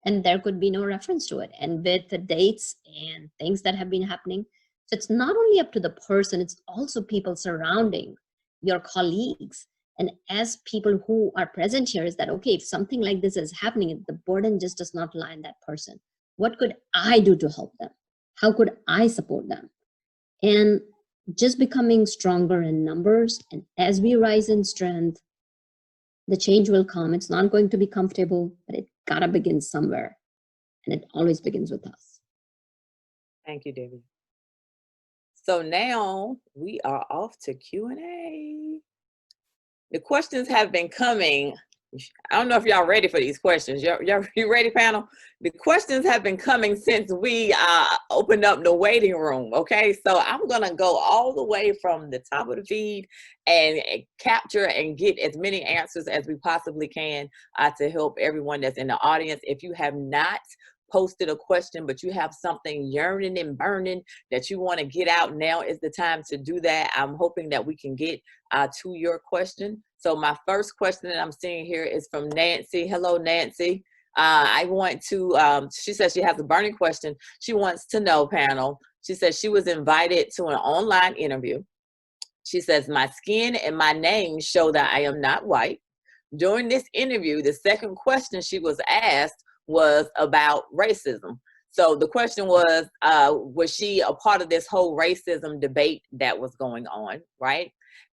S8: And there could be no reference to it. And with the dates and things that have been happening, so it's not only up to the person, it's also people surrounding your colleagues. And as people who are present here is that, okay, if something like this is happening, the burden just does not lie on that person. What could I do to help them? How could I support them? And just becoming stronger in numbers. And as we rise in strength, the change will come. It's not going to be comfortable, but it gotta begin somewhere. And it always begins with us.
S5: Thank you, Divya. So now we are off to Q&A. The questions have been coming. I don't know if y'all ready for these questions. You ready, panel? The questions have been coming since we opened up the waiting room, okay? So I'm gonna go all the way from the top of the feed and capture and get as many answers as we possibly can to help everyone that's in the audience. If you have not posted a question, but you have something yearning and burning that you want to get out, now is the time to do that. I'm hoping that we can get to your question. So my first question that I'm seeing here is from Nancy. Hello, Nancy. I want to, she says she has a burning question. She wants to know, panel. She says she was invited to an online interview. She says, my skin and my name show that I am not white. During this interview, the second question she was asked was about racism. So the question was she a part of this whole racism debate that was going on, right?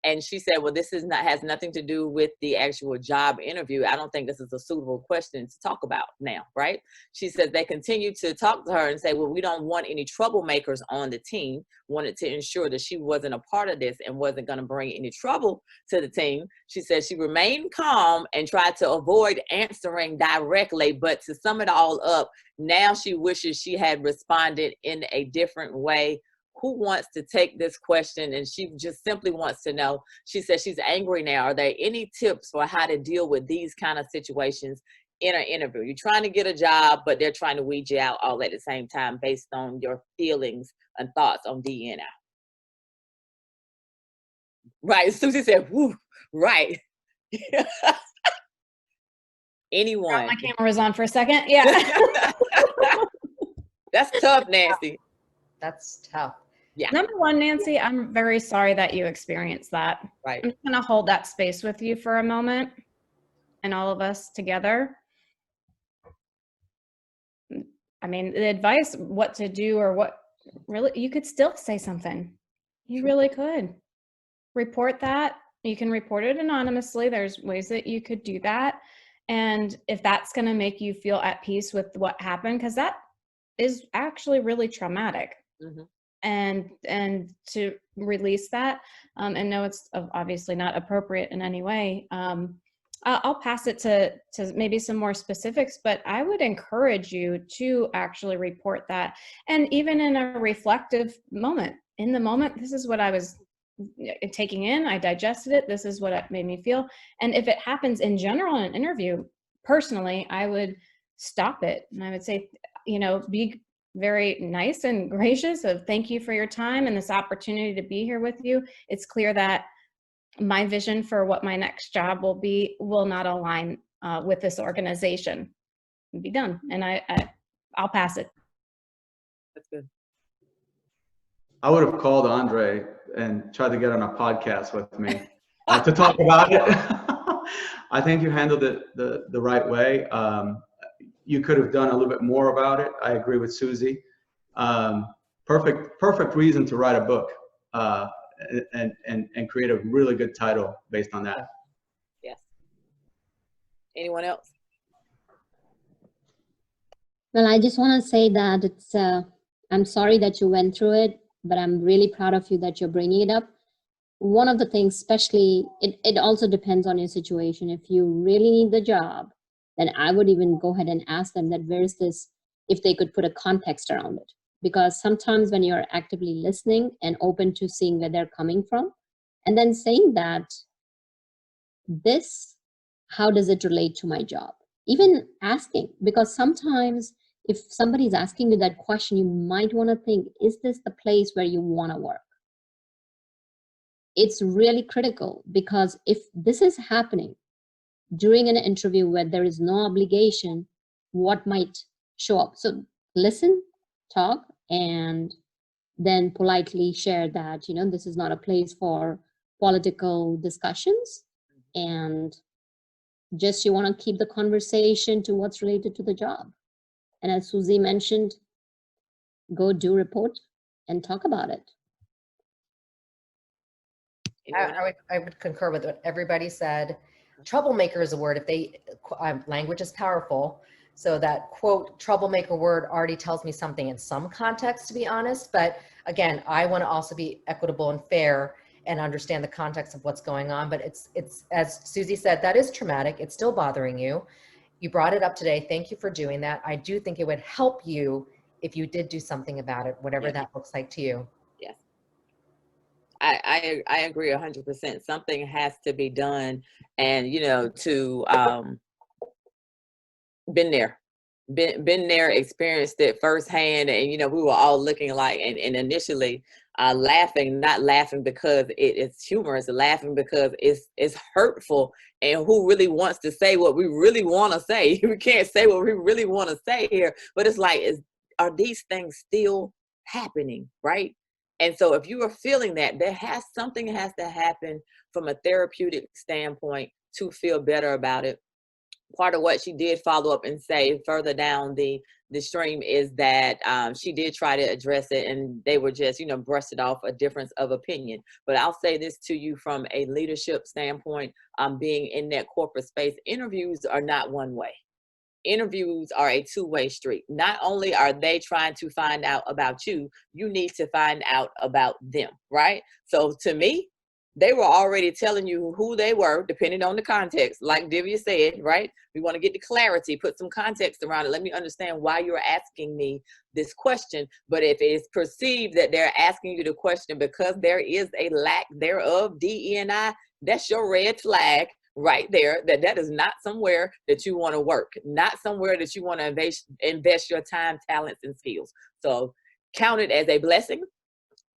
S5: And she said, well, this has nothing to do with the actual job interview. I don't think this is a suitable question to talk about now, right? She says they continued to talk to her and say, well, we don't want any troublemakers on the team. Wanted to ensure that she wasn't a part of this and wasn't going to bring any trouble to the team. She said she remained calm and tried to avoid answering directly, but to sum it all up, now she wishes she had responded in a different way. Who wants to take this question? And she just simply wants to know, she says she's angry now. Are there any tips for how to deal with these kind of situations in an interview? You're trying to get a job, but they're trying to weed you out all at the same time based on your feelings and thoughts on DNI. Right, Susie said, woo, right. Anyone.
S6: My camera was on for a second. Yeah.
S5: That's tough, Nancy.
S3: That's tough.
S5: Yeah.
S6: Number one, Nancy, I'm very sorry that you experienced that.
S5: Right.
S6: I'm just going to hold that space with you for a moment, and all of us together. I mean, the advice, what to do or what really, you could still say something. You really could. Report that. You can report it anonymously. There's ways that you could do that. And if that's going to make you feel at peace with what happened, because that is actually really traumatic.
S5: Mm-hmm.
S6: And to release that, and know it's obviously not appropriate in any way, I'll pass it to maybe some more specifics, but I would encourage you to actually report that. And even in a reflective moment, in the moment, this is what I was taking in, I digested it, this is what it made me feel. And if it happens in general in an interview, personally, I would stop it. And I would say, be very nice and gracious of thank you for your time and this opportunity to be here with you. It's clear that my vision for what my next job will be will not align with this organization. Be done. And I'll pass it.
S5: That's good.
S4: I would have called Andre and tried to get on a podcast with me to talk about it. I think you handled it the right way. You could have done a little bit more about it. I agree with Susie. Perfect reason to write a book. And create a really good title based on that.
S5: Yes. Anyone else?
S8: Well, I just want to say that it's, I'm sorry that you went through it, but I'm really proud of you that you're bringing it up. One of the things, especially, it also depends on your situation. If you really need the job, then I would even go ahead and ask them that where's this, if they could put a context around it. Because sometimes when you're actively listening and open to seeing where they're coming from, and then saying that, this, how does it relate to my job? Even asking, because sometimes if somebody's asking you that question, you might want to think, is this the place where you want to work? It's really critical, because if this is happening during an interview where there is no obligation, what might show up? So listen, talk, and then politely share that, this is not a place for political discussions, and just you want to keep the conversation to what's related to the job. And as Susie mentioned, go do report and talk about it.
S3: I would concur with what everybody said. Troublemaker is a word. If they, language is powerful. So that quote, troublemaker word already tells me something in some context, to be honest. But again, I want to also be equitable and fair and understand the context of what's going on. But it's as Susie said, that is traumatic. It's still bothering you. You brought it up today. Thank you for doing that. I do think it would help you if you did do something about it, whatever that looks like to you.
S5: Yes. I agree 100%. Something has to be done, and been there, experienced it firsthand, and we were all looking like and initially laughing, not laughing because it's humorous, laughing because it's hurtful, and who really wants to say what we really want to say? We can't say what we really want to say here, but it's like, are these things still happening, right? And so if you are feeling that, something has to happen from a therapeutic standpoint to feel better about it. Part of what she did follow up and say further down the stream is that she did try to address it, and they were just, brushed it off, a difference of opinion. But I'll say this to you from a leadership standpoint, being in that corporate space, interviews are not one way. Interviews are a two-way street. Not only are they trying to find out about you, you need to find out about them, right? So to me, they were already telling you who they were, depending on the context. Like Divya said, right? We want to get the clarity, put some context around it. Let me understand why you're asking me this question. But if it's perceived that they're asking you the question because there is a lack thereof, DE&I, that's your red flag right there, that is not somewhere that you want to work, not somewhere that you want to invest your time, talents, and skills. So count it as a blessing.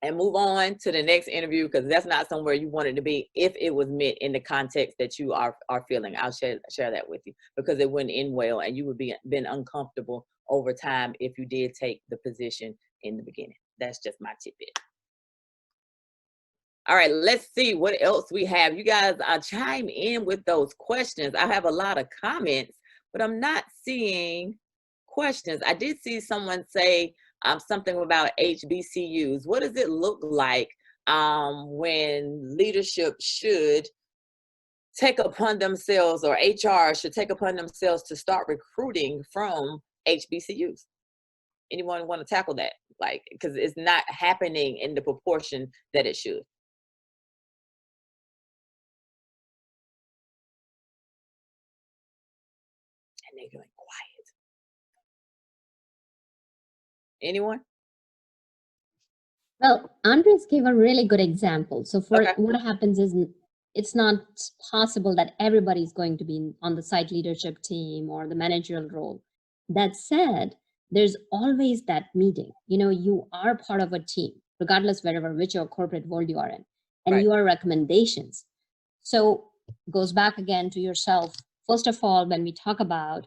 S5: and move on to the next interview, because that's not somewhere you wanted to be if it was meant in the context that you are feeling. I'll share that with you, because it wouldn't end well and you would been uncomfortable over time if you did take the position in the beginning. That's just my tidbit. All right, let's see what else we have. You guys chime in with those questions. I have a lot of comments, but I'm not seeing questions. I did see someone say something about HBCUs. What does it look like when leadership should take upon themselves, or HR should take upon themselves, to start recruiting from HBCUs? Anyone want to tackle that? Like, because it's not happening in the proportion that it should. And they're going quiet. Anyone?
S8: Well, Andres gave a really good example. So for
S5: Okay.
S8: what happens is, it's not possible that everybody's going to be on the site leadership team or the managerial role. That said, there's always that meeting. You know, you are part of a team, regardless which corporate world you are in, and
S5: Right.
S8: your recommendations. So goes back again to yourself. First of all, when we talk about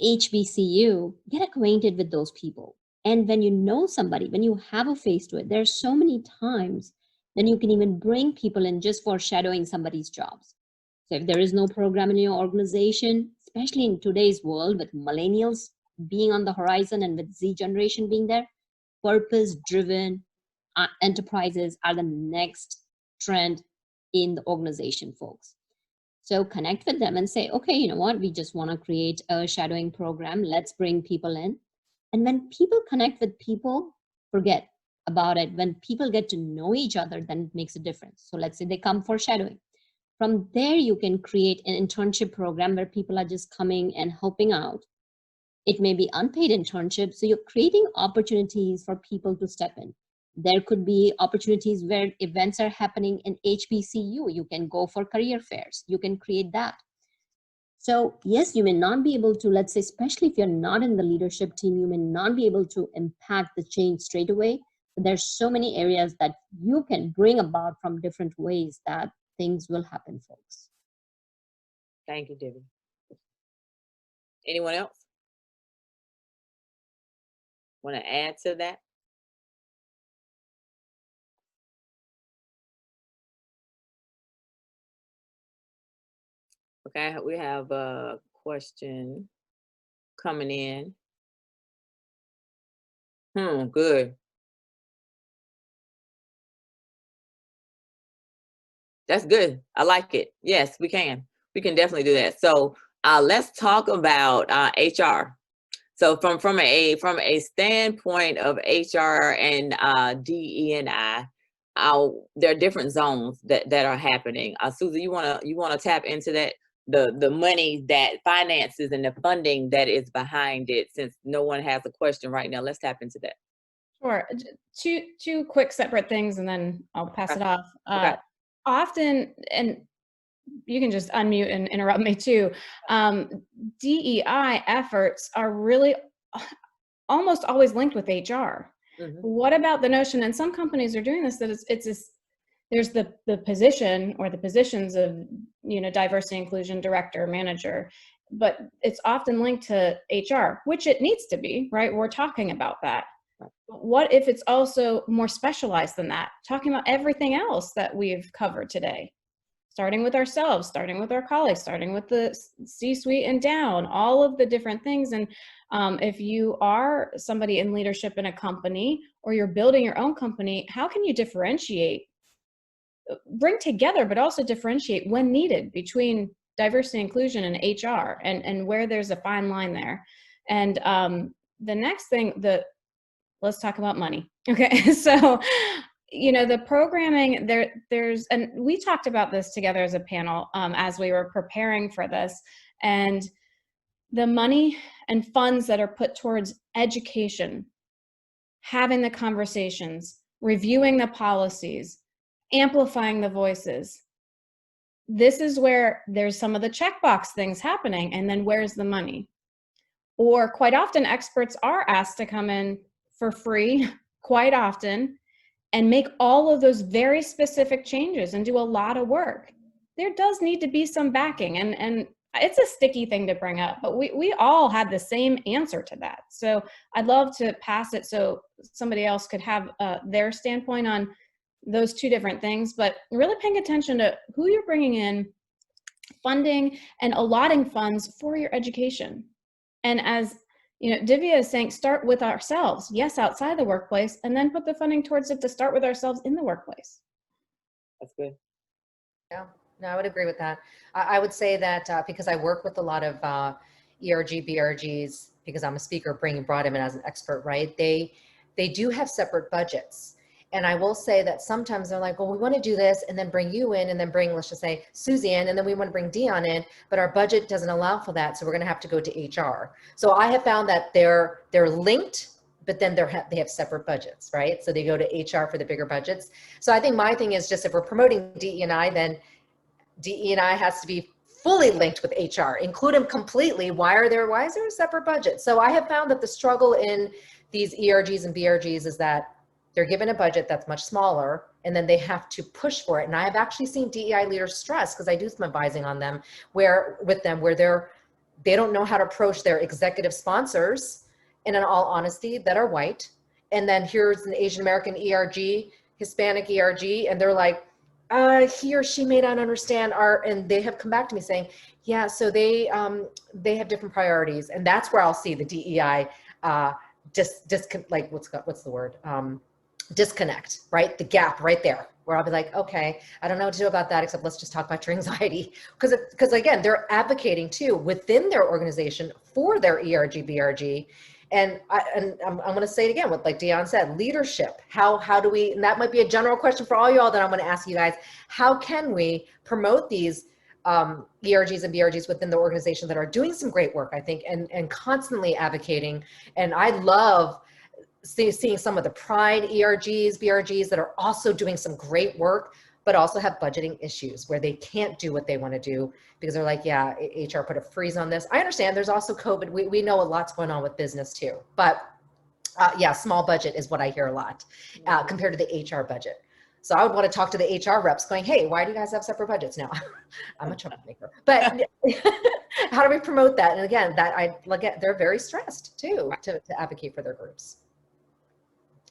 S8: HBCU, get acquainted with those people. And when you know somebody, when you have a face to it, there's so many times then you can even bring people in just for shadowing somebody's jobs. So if there is no program in your organization, especially in today's world with millennials being on the horizon and with Z generation being there, purpose-driven enterprises are the next trend in the organization, folks. So connect with them and say, okay, you know what, we just want to create a shadowing program. Let's bring people in. And when people connect with people, forget about it. When people get to know each other, then it makes a difference. So let's say they come for shadowing. From there, you can create an internship program where people are just coming and helping out. It may be unpaid internship. So you're creating opportunities for people to step in. There could be opportunities where events are happening in HBCU. You can go for career fairs. You can create that. So yes, you may not be able to, let's say, especially if you're not in the leadership team, you may not be able to impact the change straight away. But there's so many areas that you can bring about from different ways that things will happen, folks.
S5: Thank you, Divya. Anyone else want to add to that? Okay, we have a question coming in. Good. That's good. I like it. Yes, we can. We can definitely do that. So let's talk about HR. So from a standpoint of HR and DE&I, there are different zones that are happening. Susie, you wanna tap into that, the money, that finances and the funding that is behind it. Since no one has a question right now, let's tap into that.
S6: Sure. Two quick separate things, and then I'll pass it off.
S5: Okay.
S6: Often, and you can just unmute and interrupt me too, DEI efforts are really almost always linked with HR.
S5: Mhm.
S6: What about the notion, and some companies are doing this, that there's the position or the positions of, diversity inclusion director, manager, but it's often linked to HR, which it needs to be, right? We're talking about that. But what if it's also more specialized than that, talking about everything else that we've covered today, starting with ourselves, starting with our colleagues, starting with the C-suite and down, all of the different things. And if you are somebody in leadership in a company, or you're building your own company, how can you differentiate, bring together, but also differentiate when needed between diversity, inclusion, and HR, and where there's a fine line there? And the next thing, let's talk about money. Okay, so the programming there's, and we talked about this together as a panel as we were preparing for this, and the money and funds that are put towards education, having the conversations, reviewing the policies, amplifying the voices. This is where there's some of the checkbox things happening, and then where's the money? Or quite often experts are asked to come in for free, quite often, and make all of those very specific changes and do a lot of work, there does need to be some backing. And it's a sticky thing to bring up, but we all had the same answer to that. So I'd love to pass it so somebody else could have their standpoint on those two different things, but really paying attention to who you're bringing in, funding and allotting funds for your education. And as you know, Divya is saying, start with ourselves, yes, outside the workplace, and then put the funding towards it to start with ourselves in the workplace.
S5: That's good.
S3: Yeah, no, I would agree with that. I would say that because I work with a lot of ERG, BRGs, because I'm a speaker, brought him in as an expert, right? They do have separate budgets. And I will say that sometimes they're like, well, we want to do this and then bring you in and then bring, let's just say, Susie in, and then we want to bring Dion in, but our budget doesn't allow for that. So we're going to have to go to HR. So I have found that they're linked, but then they have separate budgets, right? So they go to HR for the bigger budgets. So I think my thing is just if we're promoting DE&I, then DE&I has to be fully linked with HR, include them completely. Why is there a separate budget? So I have found that the struggle in these ERGs and BRGs is that they're given a budget that's much smaller, and then they have to push for it. And I have actually seen DEI leaders stress, because I do some advising on them, where they don't know how to approach their executive sponsors, and in all honesty, that are white. And then here's an Asian American ERG, Hispanic ERG, and they're like, he or she may not understand and they have come back to me saying, yeah, so they have different priorities. And that's where I'll see the DEI what's the word? Disconnect, right? The gap right there, where I'll be like, okay, I don't know what to do about that, except let's just talk about your anxiety. Because again, they're advocating too within their organization for their ERG, BRG. And I'm going to say it again, with like Dion said, leadership. How do we, and that might be a general question for all y'all that I'm going to ask you guys, how can we promote these ERGs and BRGs within the organization that are doing some great work, I think, and constantly advocating. And I love seeing some of the Pride ERGs, BRGs that are also doing some great work, but also have budgeting issues where they can't do what they want to do because they're like, yeah, HR put a freeze on this. I understand there's also COVID. We know a lot's going on with business too, but yeah, small budget is what I hear a lot compared to the HR budget. So I would want to talk to the HR reps going, hey, why do you guys have separate budgets now? I'm a troublemaker, but how do we promote that? And again, they're very stressed too, to advocate for their groups.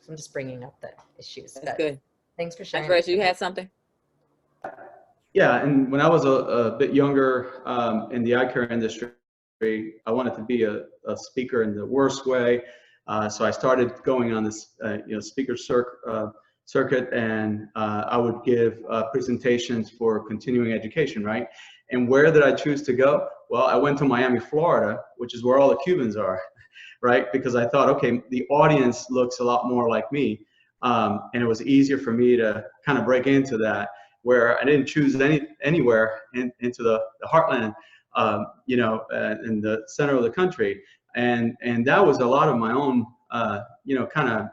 S3: So I'm just bringing up the issues.
S5: That's good.
S3: Thanks for sharing.
S5: Andres, you had something?
S4: Yeah, and when I was a bit younger in the eye care industry, I wanted to be a speaker in the worst way. So I started going on this speaker circuit, and I would give presentations for continuing education, right? And where did I choose to go? Well, I went to Miami, Florida, which is where all the Cubans are, right? Because I thought, okay, the audience looks a lot more like me. And it was easier for me to kind of break into that, where I didn't choose anywhere into the heartland, in the center of the country. And that was a lot of my own, kind of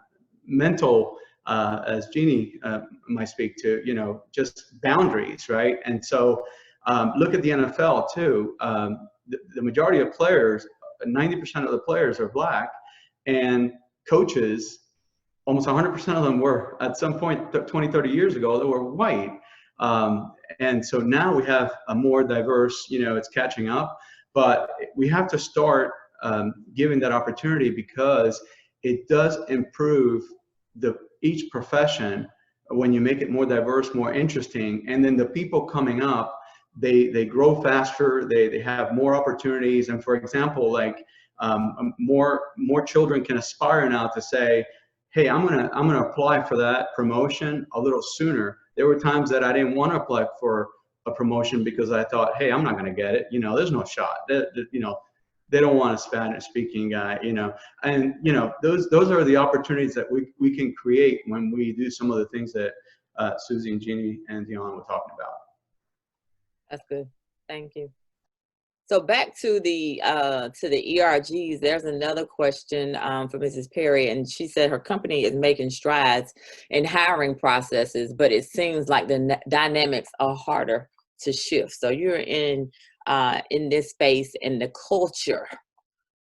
S4: mental, as Jeannie might speak to, just boundaries, right? And so look at the NFL too. The majority of players, 90% of the players are Black, and coaches, almost 100% of them were at some point 20, 30 years ago, they were white. And so now we have a more diverse, it's catching up, but we have to start giving that opportunity, because it does improve each profession when you make it more diverse, more interesting. And then the people coming up, they grow faster, they have more opportunities. And for example, like more children can aspire now to say, hey, I'm gonna apply for that promotion a little sooner. There were times that I didn't want to apply for a promotion because I thought, hey, I'm not going to get it. There's no shot. They don't want a Spanish speaking guy, and those are the opportunities that we can create when we do some of the things that Susie and Jeannie and Dion were talking about.
S5: That's good. Thank you. So back to the ERGs, there's another question for Mrs. Perry, and she said her company is making strides in hiring processes, but it seems like the dynamics are harder to shift. So you're in this space, and the culture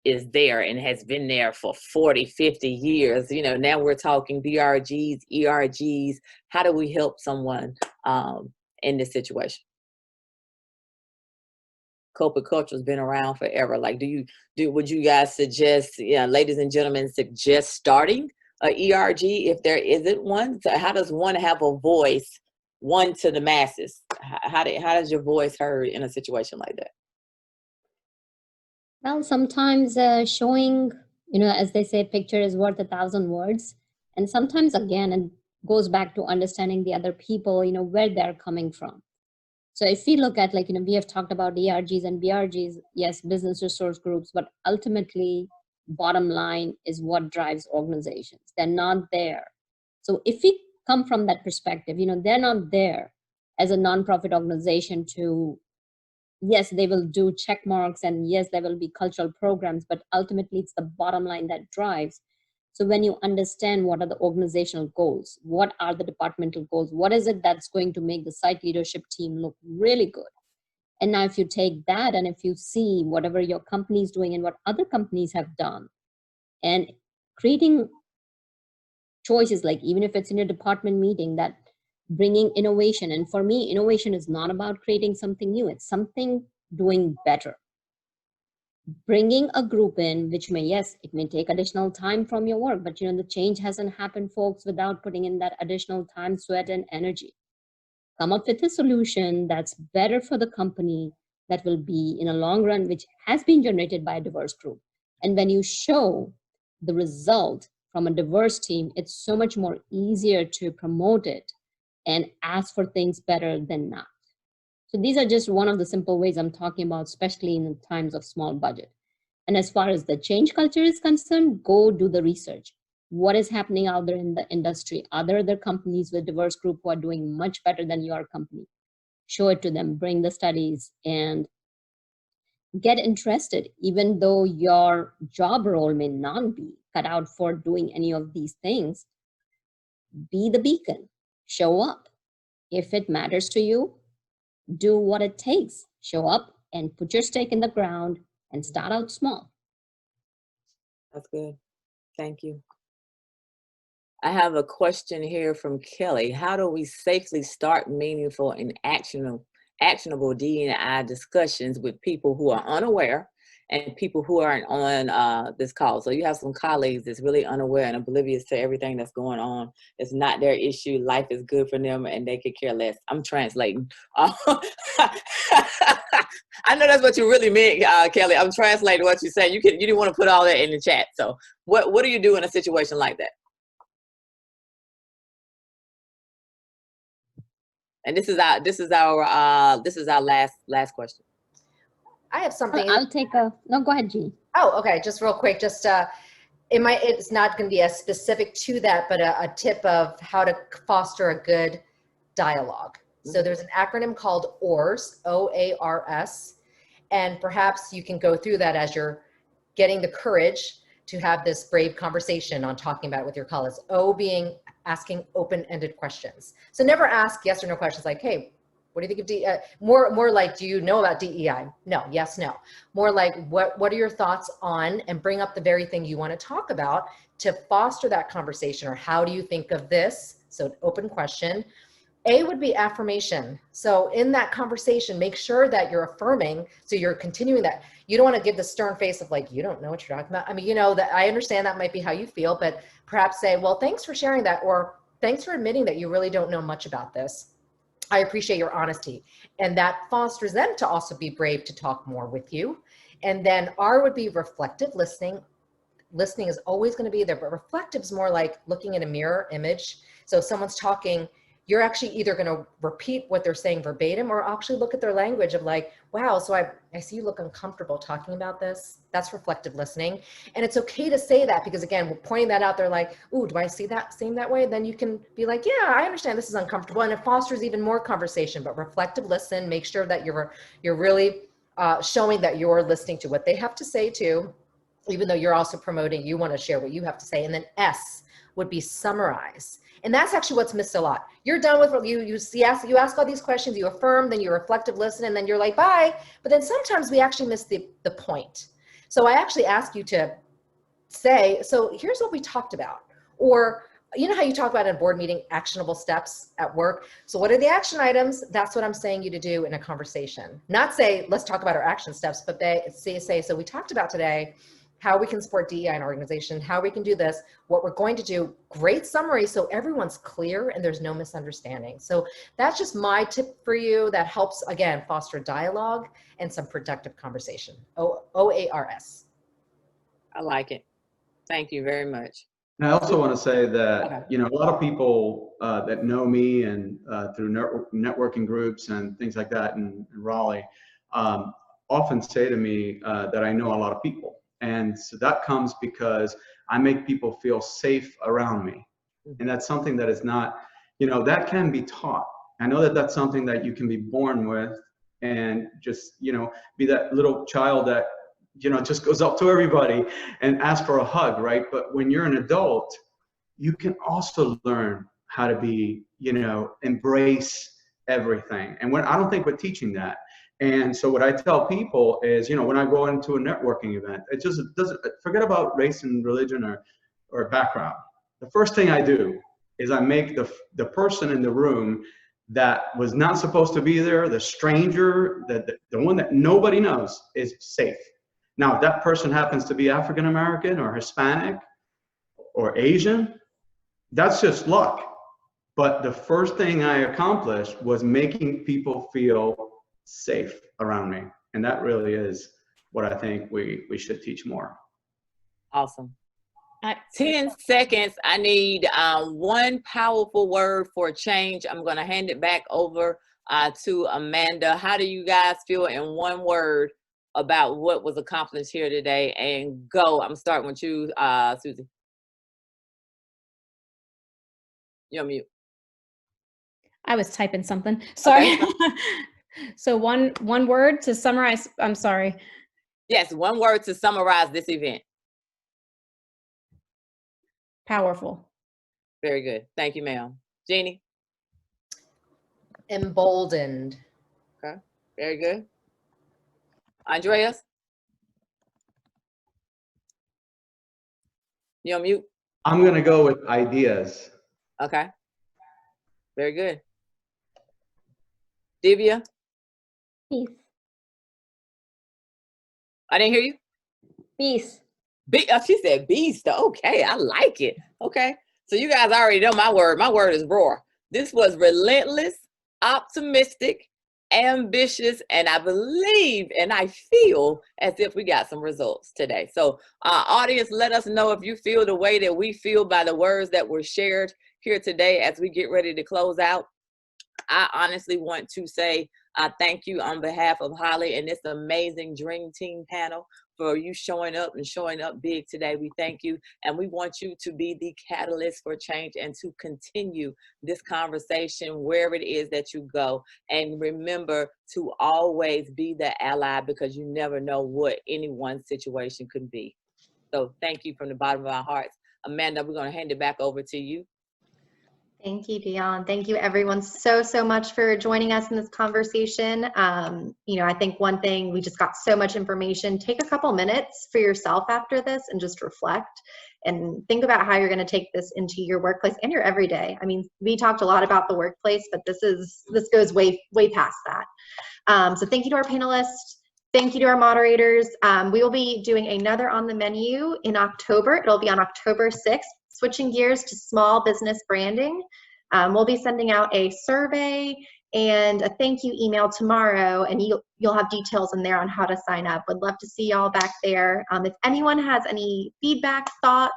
S5: is there and has been there for 40, 50 years. You know, now we're talking DRGs, ERGs. How do we help someone in this situation? Corporate culture has been around forever. Like, would you guys suggest, ladies and gentlemen, suggest starting a ERG if there isn't one? So how does one have a voice, one to the masses? How does your voice heard in a situation like that?
S8: Well, sometimes showing, as they say, picture is worth 1,000 words. And sometimes, again, it goes back to understanding the other people, where they're coming from. So if we look at, we have talked about ERGs and BRGs, yes, business resource groups, but ultimately, bottom line is what drives organizations. They're not there. So if we come from that perspective, they're not there as a nonprofit organization to, yes, they will do check marks and yes, there will be cultural programs, but ultimately it's the bottom line that drives. So when you understand what are the organizational goals, what are the departmental goals, what is it that's going to make the site leadership team look really good? And now if you take that and if you see whatever your company is doing and what other companies have done and creating choices, like even if it's in a department meeting, that bringing innovation. And for me, innovation is not about creating something new. It's something doing better. Bringing a group in, which may, yes, it may take additional time from your work, but the change hasn't happened, folks, without putting in that additional time, sweat, and energy. Come up with a solution that's better for the company, that will be in a long run, which has been generated by a diverse group. And when you show the result from a diverse team, it's so much more easier to promote it and ask for things better than not. So these are just one of the simple ways I'm talking about, especially in times of small budget. And as far as the change culture is concerned, go do the research. What is happening out there in the industry? Are there other companies with diverse group who are doing much better than your company? Show it to them, bring the studies, and get interested, even though your job role may not be cut out for doing any of these things. Be the beacon, show up. If it matters to you, do what it takes. Show up and put your stake in the ground and start out small.
S5: That's good. Thank you. I have a question here from Kelly. How do we safely start meaningful and actionable D&I discussions with people who are unaware and people who aren't on this call? So you have some colleagues that's really unaware and oblivious to everything that's going on. It's not their issue. Life is good for them and they could care less. I'm translating. I know that's what you really meant, Kelly. I'm translating what you say. You didn't want to put all that in the chat. So what do you do in a situation like that? And this is our last question.
S3: I have something.
S8: I'll take no, go ahead, Jeannie.
S3: Oh, okay. Just real quick, it's not going to be as specific to that, but a tip of how to foster a good dialogue. Mm-hmm. So there's an acronym called OARS, OARS, and perhaps you can go through that as you're getting the courage to have this brave conversation on talking about it with your colleagues. O being asking open-ended questions. So never ask yes or no questions like, hey, what do you think of more like, do you know about DEI? No, yes, no. More like, what are your thoughts on, and bring up the very thing you want to talk about to foster that conversation, or how do you think of this? So open question. A would be affirmation. So in that conversation, make sure that you're affirming. So you're continuing that. You don't want to give the stern face of like, you don't know what you're talking about. I mean, that I understand that might be how you feel, but perhaps say, well, thanks for sharing that, or thanks for admitting that you really don't know much about this. I appreciate your honesty. And that fosters them to also be brave to talk more with you. And then R would be reflective listening. Listening is always going to be there, but reflective is more like looking at a mirror image. So if someone's talking, you're actually either going to repeat what they're saying verbatim, or actually look at their language of like, wow, so I see you look uncomfortable talking about this. That's reflective listening. And it's okay to say that, because again, we're pointing that out there like, ooh, do I see that same that way? Then you can be like, yeah, I understand this is uncomfortable. And it fosters even more conversation. But reflective listen, make sure that you're really showing that you're listening to what they have to say too, even though you're also promoting, you want to share what you have to say. And then S would be summarize. And that's actually what's missed a lot. You're done with you ask all these questions, you affirm, then you reflective listen, and then you're like, bye. But then sometimes we actually miss the point. So I actually ask you to say, so here's what we talked about. Or, you know how you talk about in a board meeting, actionable steps at work? So what are the action items? That's what I'm saying you to do in a conversation. Not say, let's talk about our action steps, but they say, so we talked about today how we can support DEI in our organization, how we can do this, what we're going to do. Great summary so everyone's clear and there's no misunderstanding. So that's just my tip for you that helps, again, foster dialogue and some productive conversation. OARS.
S5: I like it. Thank you very much.
S4: And I also want to say that,
S3: Okay.
S4: you know, a lot of people that know me and through networking groups and things like that in Raleigh often say to me that I know a lot of people. And so that comes because I make people feel safe around me. And that's something that is not, you know, that can be taught. I know that that's something that you can be born with and just, you know, be that little child that, you know, just goes up to everybody and asks for a hug, right? But when you're an adult, you can also learn how to be, you know, embrace everything. And when I don't think we're teaching that. And so what I tell people is, you know, when I go into a networking event, it just doesn't, forget about race and religion or background. The first thing I do is I make the person in the room that was not supposed to be there, the stranger, the one that nobody knows, is safe. Now, if that person happens to be African American or Hispanic or Asian, that's just luck. But the first thing I accomplished was making people feel safe around me. And that really is what I think we should teach more.
S5: Awesome. 10 seconds. I need one powerful word for change. I'm going to hand it back over to Amanda. How do you guys feel in one word about what was accomplished here today? And go. I'm starting with you, Susie. You're on mute.
S6: I was typing something. Sorry. Okay. So one word to summarize. I'm sorry.
S5: Yes, one word to summarize this event.
S6: Powerful.
S5: Very good. Thank you, ma'am. Jeannie?
S3: Emboldened.
S5: Okay. Very good. Andreas? You on mute?
S4: I'm going to go with ideas.
S5: Okay. Very good. Divya?
S8: Peace.
S5: I didn't hear you.
S8: Peace.
S5: She said beast. Okay, I like it. Okay. So you guys already know my word. My word is roar. This was relentless, optimistic, ambitious, and I believe and I feel as if we got some results today. So audience, let us know if you feel the way that we feel by the words that were shared here today as we get ready to close out. I honestly want to say thank you on behalf of Holly and this amazing Dream Team panel for you showing up and showing up big today. We thank you, and we want you to be the catalyst for change and to continue this conversation wherever it is that you go. And remember to always be the ally, because you never know what anyone's situation could be. So thank you from the bottom of our hearts. Amanda, we're going to hand it back over to you.
S1: Thank you, Dion. Thank you, everyone, so much for joining us in this conversation. You know, I think one thing, we just got so much information. Take a couple minutes for yourself after this and just reflect and think about how you're going to take this into your workplace and your everyday. I mean, we talked a lot about the workplace, but this goes way past that. So thank you to our panelists. Thank you to our moderators. We will be doing another On the Menu in October. It'll be on October 6th. Switching gears to small business branding. We'll be sending out a survey and a thank you email tomorrow, and you'll have details in there on how to sign up. Would love to see y'all back there. If anyone has any feedback, thoughts,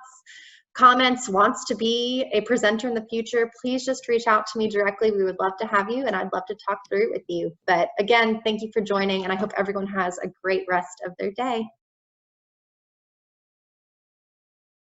S1: comments, wants to be a presenter in the future, please just reach out to me directly. We would love to have you, and I'd love to talk through it with you. But again, thank you for joining, and I hope everyone has a great rest of their day.